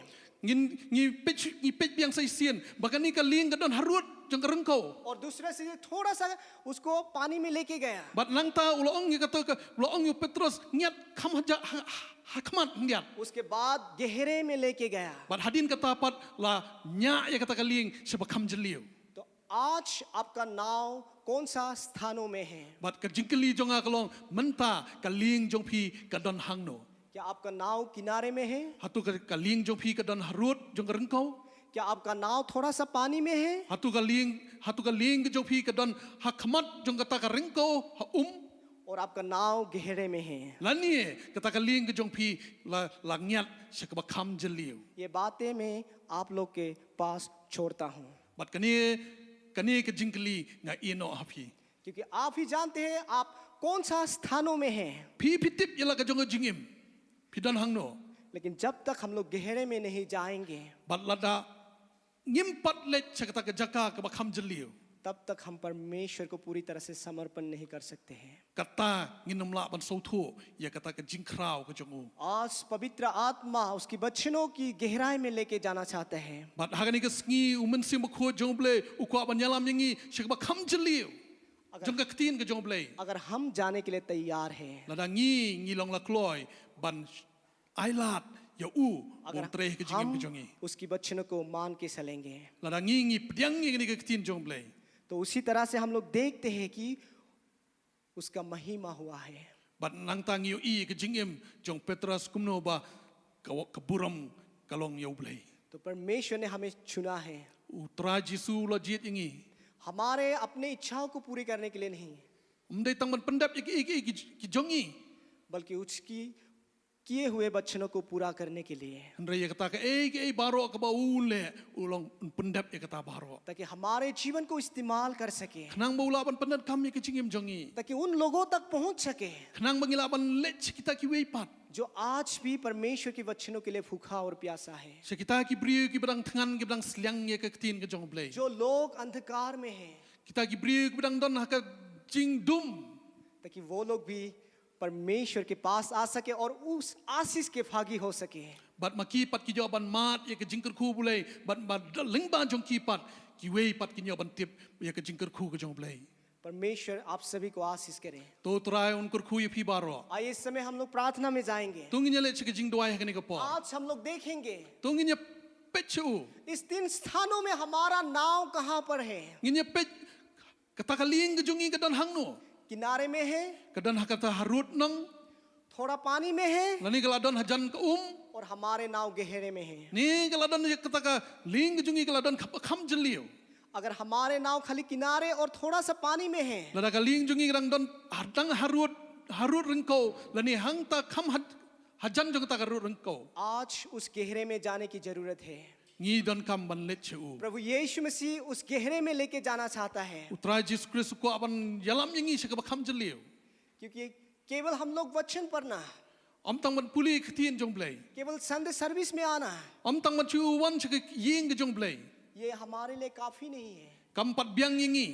Ngin pech biang sai sien, bakan ni kaling kadon harut jong karengkau. और दूसरे से थोड़ा सा उसको पानी में लेके gaya Bat langta uloong ni kata uloong yu Petrus ngiat kam haja hakmat ngiat. उसके बाद गहरे में लेके गया Bat hadin kata pat la nya ya kata kaling sebakam jeliu. तो आज आपका नाव कौन सा स्थानों में है Bat ka jingkeli jong akalong menta kaling jong pi kadon hangno. क्या आपका नाव किनारे में है Hatu kaling jong pi kadon harut jong karengkau. क्या आपका नाव थोड़ा सा पानी में है Hatu kaling jong pi kadon hakmat jong kata karengkau ha और आपका नाव गहरे में है Lani kata kaling jong pi la ngiat sebakam jeliu. ये बातें मैं आप लोग के पास छोड़ता हूँ Bat kani ke jingkeli nga ino hapi. क्योंकि आप ही जानते हैं आप कौन सा स्थानों में हैं Pi pitip yala ka jong jingim. Pidan hangno. लेकिन जब तक हम लोग गहरे में नहीं जाएंगे Bat lada ngimpat let kata ke jaka ke bakam jeliu. तब तक हम परमेश्वर को पूरी तरह से समर्पण नहीं कर सकते हैं Kata nginum la ban sautu ya kata ke jingkrau ke jongu. आज पवित्र आत्मा उसकी बच्चनों की गहराई में लेके जाना चाहते हैं Bat hagani ke sngi umen sim ko jong ble ukwa ban yalam yangi shek bakam jeliu. Jong ka ktin ke jong ble. अगर हम जाने के लिए तैयार हैं Lada ngi long la kloy ban ailat ya u अगर montre ke jingim हम ke jongi. उसकी बच्चनों को मान के चलेंगे Lada ngi pdiang ngi ke ktin jong ble. तो उसी तरह से हम लोग देखते हैं कि उसका महिमा हुआ है Bat nang tang yu I ke jingim jong Petrus kumno ba kaburam kalong yau blay. तो परमेश्वर ने हमें चुना है Utra Jisu lo jit ingi. हमारे अपने इच्छाओं को पूरी करने के लिए नहीं Umday tang ban pendap ki jongi. बल्कि उसकी किए हुए बच्चनों को पूरा करने के लिए Andre ya kata ke baro ka ba ule ulong pendap ya kata baro. ताकि हमारे जीवन को इस्तेमाल कर सके Kenang ba ula ban pendat kam ya ke jingim jongi. ताकि उन लोगों तक पहुंच सके Kenang ba ngila ban let kita ki weipat. जो आज भी परमेश्वर के वचनों के लिए भूखा और प्यासा है Se kita ki briu ki badang tangan ki badang sliang ya ke ktin ke jong blay. जो लोग अंधकार में हैं Kita ki briu ki badang don ha ka jing dum. ताकि वो लोग भी परमेश्वर के पास आ सके और उस आशीष के भागी हो सके Bat maki pat ki jawaban mat ya ke jingker ku bulai bat lengba jong ki pat ki wei pat ki jawaban tip ya ke jingker ku ke jong bulai परमेश्वर आप सभी को आशीष करे to trai unkur ku ya phi baro आइए इस समय हम लोग प्रार्थना में जाएंगे tungin ya le ke jing doai ha ne ka po आज हम लोग देखेंगे tungin ya pechu इस 3 स्थानों में हमारा नाव कहाँ पर है ngin ya pech kata kaling ke jongi ke dan hangno किनारे में है ke dan ha kata harut nang थोड़ा पानी में है lani kaladon hajan ke और हमारे नाव गहरे में है ni kaladon ya kata ka ling ke jongi kaladon kham jeliu अगर हमारे नाव खाली किनारे और थोड़ा सा पानी में है lada ka ling jongi kadang don hadang harut rengkau lani hang ta kham hajan jong ta harut rengkau आज उस गहरे में जाने की जरूरत है ngi don kam ban let chu प्रभु यीशु मसीह उस गहरे में लेके जाना चाहता है utra Jesus Christ ko aban yalam yangi se ka kham jeliu क्योंकि केवल हम लोग वचन पढ़ना om tang ban puli khtien jong blai केवल संडे सर्विस में आना om tang ban chu wan se ying ke jong blai ये हमारे लिए काफी नहीं है kam pat biang yangi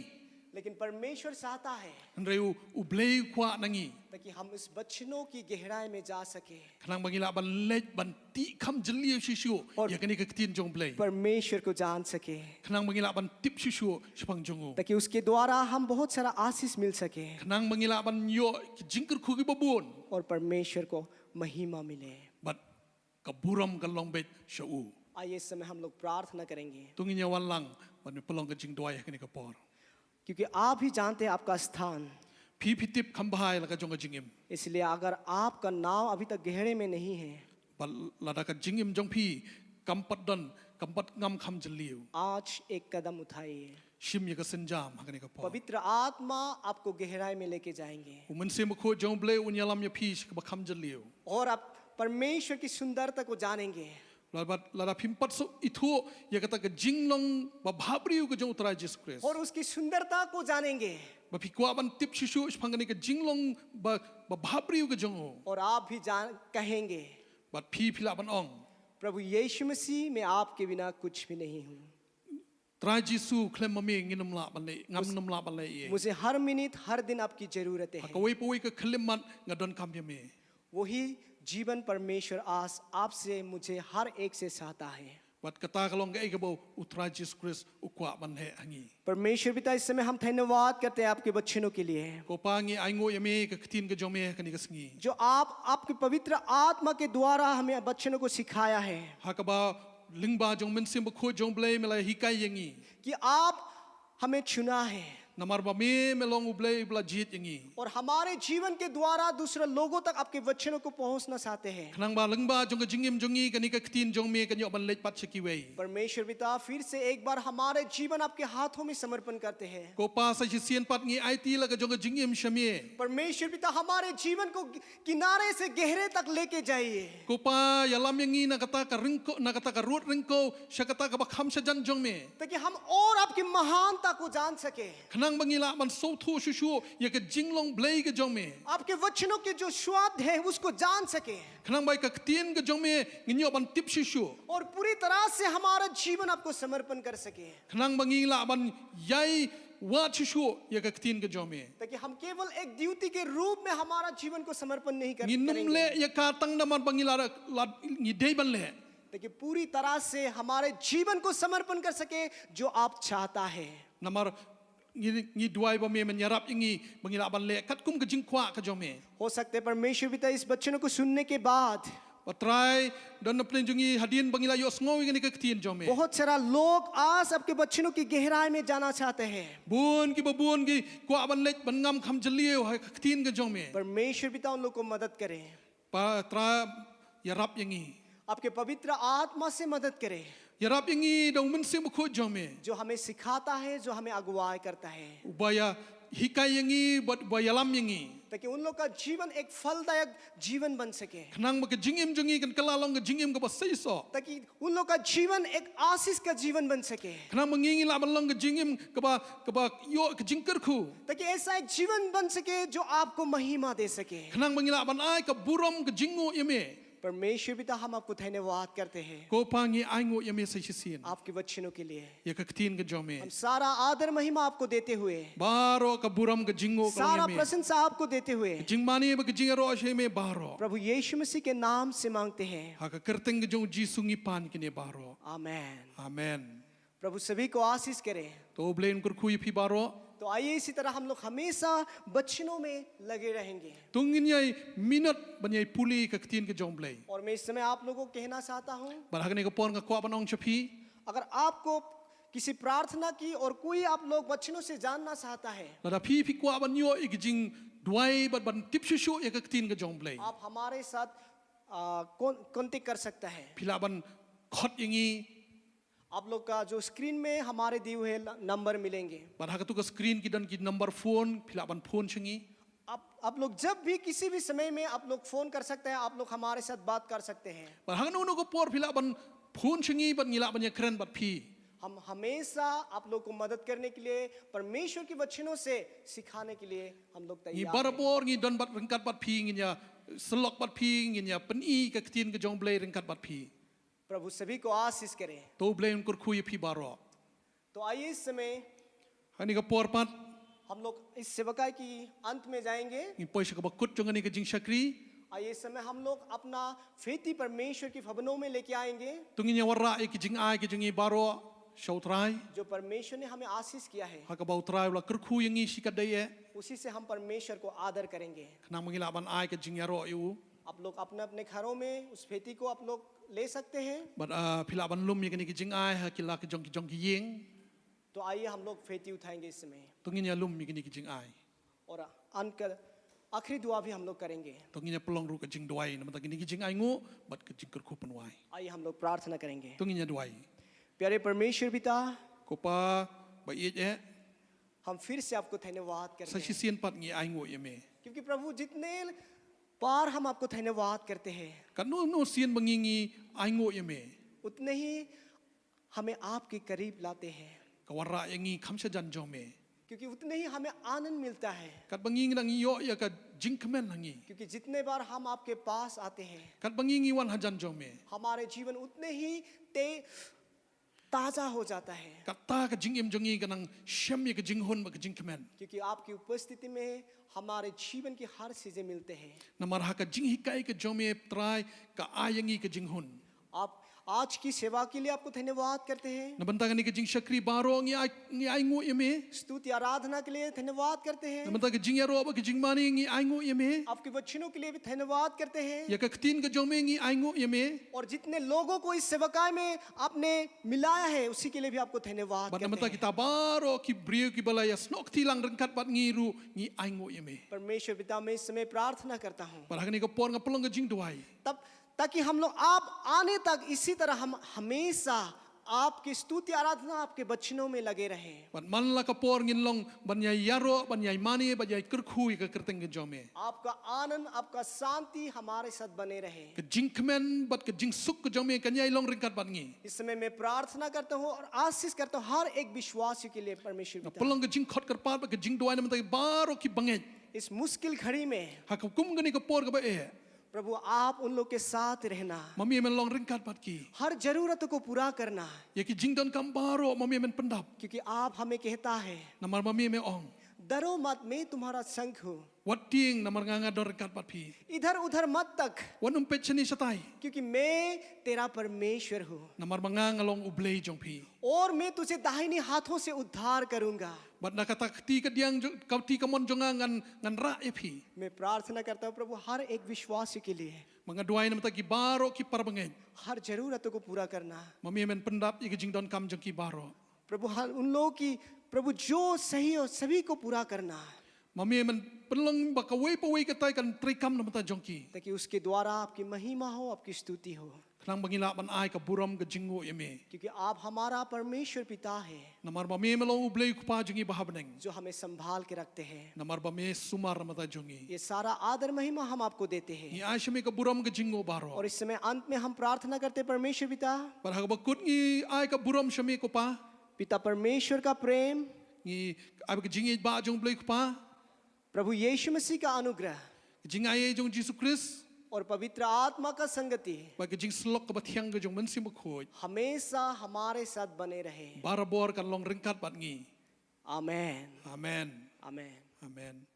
लेकिन परमेश्वर चाहता है reu u blai kwa nangi ताकि हम इस बच्चनों की गहराई में जा सके khanang bangila ban let ban ti kham jeliu shishu और- ya kani ka khtien jong blai परमेश्वर को जान सके khanang bangila ban tip shishu sepang jongu ताकि उसके द्वारा हम बहुत सारा आशीष मिल सके khanang bangila ban yo jingker khu ki babun और परमेश्वर को महिमा मिले bat kaburam kalong bet shau आइए इस समय हम लोग प्रार्थना करेंगे tungin ya walang ban pelong ka jing doai ya kani ka por क्योंकि आप ही जानते हैं आपका स्थान phi tip kham bahai la ka jong ka jingim इसलिए अगर आपका नाव अभी तक गहरे में नहीं है bal lada ka jingim jong phi kampat don kampat ngam kham jeliu आज एक कदम उठाइए shim ya ka senjam ha kani ka por पवित्र आत्मा आपको गहराई में लेके जाएंगे umen se mkho jong ble un yalam ya phi ka kham jeliu और आप परमेश्वर की सुंदरता को जानेंगे lada pimpat so itu ya kata ke jinglong ba bhabriu ke jong utara Jesus Christ. और उसकी सुंदरता को जानेंगे Ba pikwa ban tip shishu spangani ke jinglong ba bhabriu ke jong. और आप भी जान कहेंगे Ba pi pila ban ong. प्रभु यीशु मसीह मैं आपके बिना कुछ भी नहीं हूँ Tra Jesu klem mami nginam la ban le ngam nam la ban le ye. मुझे हर मिनट हर दिन आपकी जरूरतें हैं Hakawai pawai ke kelimat ngadon kam ya me. वही जीवन परमेश्वर आज आपसे मुझे हर एक से चाहता है Bat kata kalong ke bo utara Jesus Christ ukwa ban he hangi. परमेश्वर पिता इस समय हम धन्यवाद करते हैं आपके बच्चों के लिए Ko pangi aingo ya me ke ketin ke jong me kani ke singi. जो आप आपके पवित्र आत्मा के द्वारा हमें बच्चों को सिखाया है Hakaba lingba jong mensim ba kho jong blai mela hikai yangi. कि आप हमें चुना है Namar ba me melong ublai bla jit yangi. और हमारे जीवन के द्वारा दूसरे लोगों तक आपके वचनों को पहुंचना चाहते हैं Khnang ba lingba jong ke jingim jongi kani ke ketin jong me kani ban lech pat seki wei. परमेश्वर पिता फिर से एक बार हमारे जीवन आपके हाथों में समर्पण करते हैं Ko pa sa sien pat ngi IT la ke jong ke jingim shamie. परमेश्वर पिता हमारे जीवन को किनारे से गहरे तक लेके जाइए Ko pa yalam yangi na kata ka ringko na kata ka root ringko syakata ka ba kham sa jan jong me. ताकि हम और आपकी महानता को जान सके Khnang bangila ban so thu shu shu ya ke jinglong blai ke jong me. आपके वचनों के जो स्वाद है उसको जान सके Khnang bai ka ketin ke jong me nginyo ban tip shu shu. और पूरी तरह से हमारा जीवन आपको समर्पण कर सके Khnang bangila ban yai wa shu shu ya ke ketin ke jong me. ताकि हम केवल एक ड्यूटी के रूप में हमारा जीवन को समर्पण नहीं Nginum करेंगे le ya ka tang naman bangila la ngi dei ban le. ताकि पूरी तरह से हमारे जीवन को समर्पण कर सके जो आप चाहता है Namar ngi duai ba me menyarap ingi bangila ban le kat kum ke jingkwa ke jong me. हो सकते हैं परमेश्वर पिता इस बच्चों को सुनने के बाद Patrai dan naplen jungi hadin bangila yo sngo ngani ke ketin jong me. बहुत सारा लोग आज आपके बच्चों की गहराई में जाना चाहते हैं Bun ki babun ki kwa ban lech ban ngam kham jalio ha ketin ke jong me. परमेश्वर पिता उन लोग को मदद करें Patra yarap yangi. आपके पवित्र आत्मा से मदद करें Yarap yangi da umen sim ko jong me. जो हमें सिखाता है जो हमें अगुवाई करता है Ubaya hikai yangi but bayalam yangi. ताकि उन लोग का जीवन एक फलदायक जीवन बन सके Khnang ba ke jingim jungi kan kalalong ke jingim ka ba saiso. ताकि उन लोग का जीवन एक आशीष का जीवन बन सके Khnang mangingi la ban long ke jingim ka ba yo ke jingker khu. ताकि ऐसा एक जीवन बन सके जो आपको महिमा दे सके Khnang mangila ban ai ka burom ke jingo yame. परमेश्वर पिता हम आपको धन्यवाद करते हैं Ko pangi aingo yame sai sisien. आपके वचनों के लिए Ya ka ketin ke jong me. हम सारा आदर महिमा आपको देते हुए Baro ka buram ke jingo ka सारा yame. प्रशंसा आपको देते हुए Jingmani ba ke jingero ashe me baro. प्रभु यीशु मसीह के नाम से मांगते हैं Ha ka kerteng ke jong jisungi pan kini baro. आमेन Amen. प्रभु सभी को आशीष करे To blain kur khu pi baro. तो आइए इसी तरह हम लोग हमेशा बच्चनों में लगे रहेंगे Tungin yai minut banyai puli ka ketin ke jong blai. और मैं इस समय आप लोगों को कहना चाहता हूँ Barhagane ko pon ka kwa banong chapi. अगर आपको किसी प्रार्थना की और कोई आप लोग बच्चनों से जानना चाहता है Lada pi kwa ban yo ikjing duai ban tip shu ya ka ketin ke jong blai. आप हमारे साथ कांटेक्ट कर सकता है Pila ban khot yangi. आप लोग का जो स्क्रीन में हमारे दिए हुए नंबर मिलेंगे Barhagatu ka screen ki dan ki number phone. Pila ban phone changi. आप लोग जब भी किसी भी समय में आप लोग फोन कर सकते हैं आप लोग हमारे साथ बात कर सकते हैं Barhaganu no ko por pila ban phone changi ban ngila ban ya kren bat pi. हम हमेशा आप लोग को मदद करने के लिए परमेश्वर के वचनों से सिखाने के लिए हम लोग Ngi तैयार हैं barabor ngi don bat ringkat bat pi ngi ya selok bat pi ngi ya peni ka ketin ke jong blai ringkat bat pi. प्रभु सभी को आशीष करें To blain kur khu pi baro. तो आइए इस समय Hani ka por pat हम लोग इस सेवकाई की अंत में जाएंगे ngi poisa ka bakut jong ani ka jing shakri. आइए इस समय हम लोग अपना फेती परमेश्वर के भवनों में लेके आएंगे Tungin ya warra ki jing ai ki jingi baro. Shautrai. जो परमेश्वर ने हमें आशीष किया है Ha ka bautrai la kur khu yangi shikadai e. उसी से हम परमेश्वर को आदर करेंगे Khnang mangila ban ai ka jing yaro yu. आप लोग अपने अपने घरों में उस फेती को आप लोग ले सकते हैं But pila ban lum ya ki jing ai ha ki la ki jong ki ying. तो आइए हम लोग फेती उठाएंगे इस समय Tungin ya lum ya ki jing ai. और अंत का आखिरी दुआ भी हम लोग करेंगे Tungin ya pelong ru ka jing duai na mata ki jing ai ngo but ka jing kur khu panwai. आइए हम लोग प्रार्थना करेंगे Tungin ya duai. प्यारे परमेश्वर पिता Ko pa ba ye e हम फिर से आपको धन्यवाद करते sa हैं sisien pat ngi ai ngo ye me. क्योंकि प्रभु जितने बार हम आपको धन्यवाद करते हैं Kan no sien bangingi ai ngo ye me. उतने ही हमें आपके करीब लाते हैं, kawara yangi kamsa jan jome क्योंकि उतने ही हमें आनंद मिलता है। kat banging nang yo ya ka jingkmen hangi क्योंकि जितने बार हम आपके पास आते हैं, kat banging wan hajan jome हमारे जीवन उतने ही ताजा हो जाता है, kata ka jingim jongi kanang syam ya ka jinghun ba ka jingkmen क्योंकि आपकी उपस्थिति में हमारे जीवन की हर चीजें मिलते हैं। namar ha ka jinghikai ka jome trai ka ayangi ka jinghun आप आज की सेवा के लिए आपको धन्यवाद करते हैं, nabanta ni ka jing shakri baro ngi aingo yeme स्तुति आराधना के लिए धन्यवाद करते हैं, nabanta ka jing yaro ba ka jingmani ngi aingo yeme आपके वचनों के लिए भी धन्यवाद करते हैं, ya ka ktin ka jome ngi aingo yeme और जितने लोगों को इस सेवकाई में आपने मिलाया है उसी के लिए भी आपको धन्यवाद bat करते nabanta हैं। kita baro ki brio ki balaya snok tilang rengkat bat ngiru ngi aingo yeme परमेश्वर पिता, मैं इस समय प्रार्थना करता हूँ parhagani ka por nga pelong ka jing duai तब ताकि हम लोग आप आने तक इसी तरह हम हमेशा आपकी स्तुति आराधना आपके वचनों में लगे रहें। bat man la ka por ngin long banyai yaro banyai mani banyai kerkhu ka kerteng ka jome आपका आनंद आपका शांति हमारे साथ बने रहे। ka jingkmen bat ka jing suk ka jome ka nyai long rengkat bat ngi इस समय मैं प्रार्थना करता हूँ और आशीष करता हूँ हर एक विश्वासी के लिए परमेश्वर na पिता, pelong ka jing khot kerpat ba ka jing duai nabanta baro ki bangai इस मुश्किल घड़ी में ha ka kum gani ka por ka ba e प्रभु आप उन लोग के साथ रहना, mami men long rengkat bat ki हर जरूरतों को पूरा करना, ya ki jing don kam baro mami men pendap क्योंकि आप हमें कहता है namar mami me ong डरो मत, मैं तुम्हारा संग हूँ, wat ting namar nganga dor rengkat bat pi इधर उधर मत तक, wanum pet chani satai क्योंकि मैं तेरा परमेश्वर हूँ namar manganga long ublei jong pi और मैं तुझे दाहिनी हाथों से उद्धार करूंगा। bat na kata ti ka diang ka ti ka mon jonga ngan ra e pi मैं प्रार्थना करता हूँ प्रभु हर एक विश्वासी के लिए mga duai namata ki baro ki parbangai हर जरूरतों को पूरा करना। mami men pendap ya ki jing don kam jong ki baro प्रभु हर उन लोगों की प्रभु जो सही हो सभी को पूरा करना, mami men pelong ba ka wei pa wei ka tai kan tri kam namata jong ki ताकि उसके द्वारा आपकी महिमा हो, आपकी स्तुति हो, klang bangila ban ai ka buram ka jingo yeme क्योंकि आप हमारा परमेश्वर पिता है namar mami melong ublei ku pa jongi bahabneng जो हमें संभाल के रखते हैं। namar mami sumar namata jongi ये सारा आदर महिमा हम आपको देते हैं ni ai shame ka buram ka jingo baro और इस समय अंत में हम प्रार्थना करते हैं परमेश्वर पिता, par ha ba kut ngi ai ka buram shame ko pa पिता परमेश्वर का प्रेम, ngi ai ka jingi ba jong blei ku pa प्रभु यीशु मसीह का अनुग्रह jingai jong Jesus Christ और पवित्र आत्मा का संगति ba ka jing slok ka bathiang ka jong mansim ba khoj हमेशा हमारे साथ बने रहे। barabor kan long rengkat bat ngi आमेन amen आमेन। amen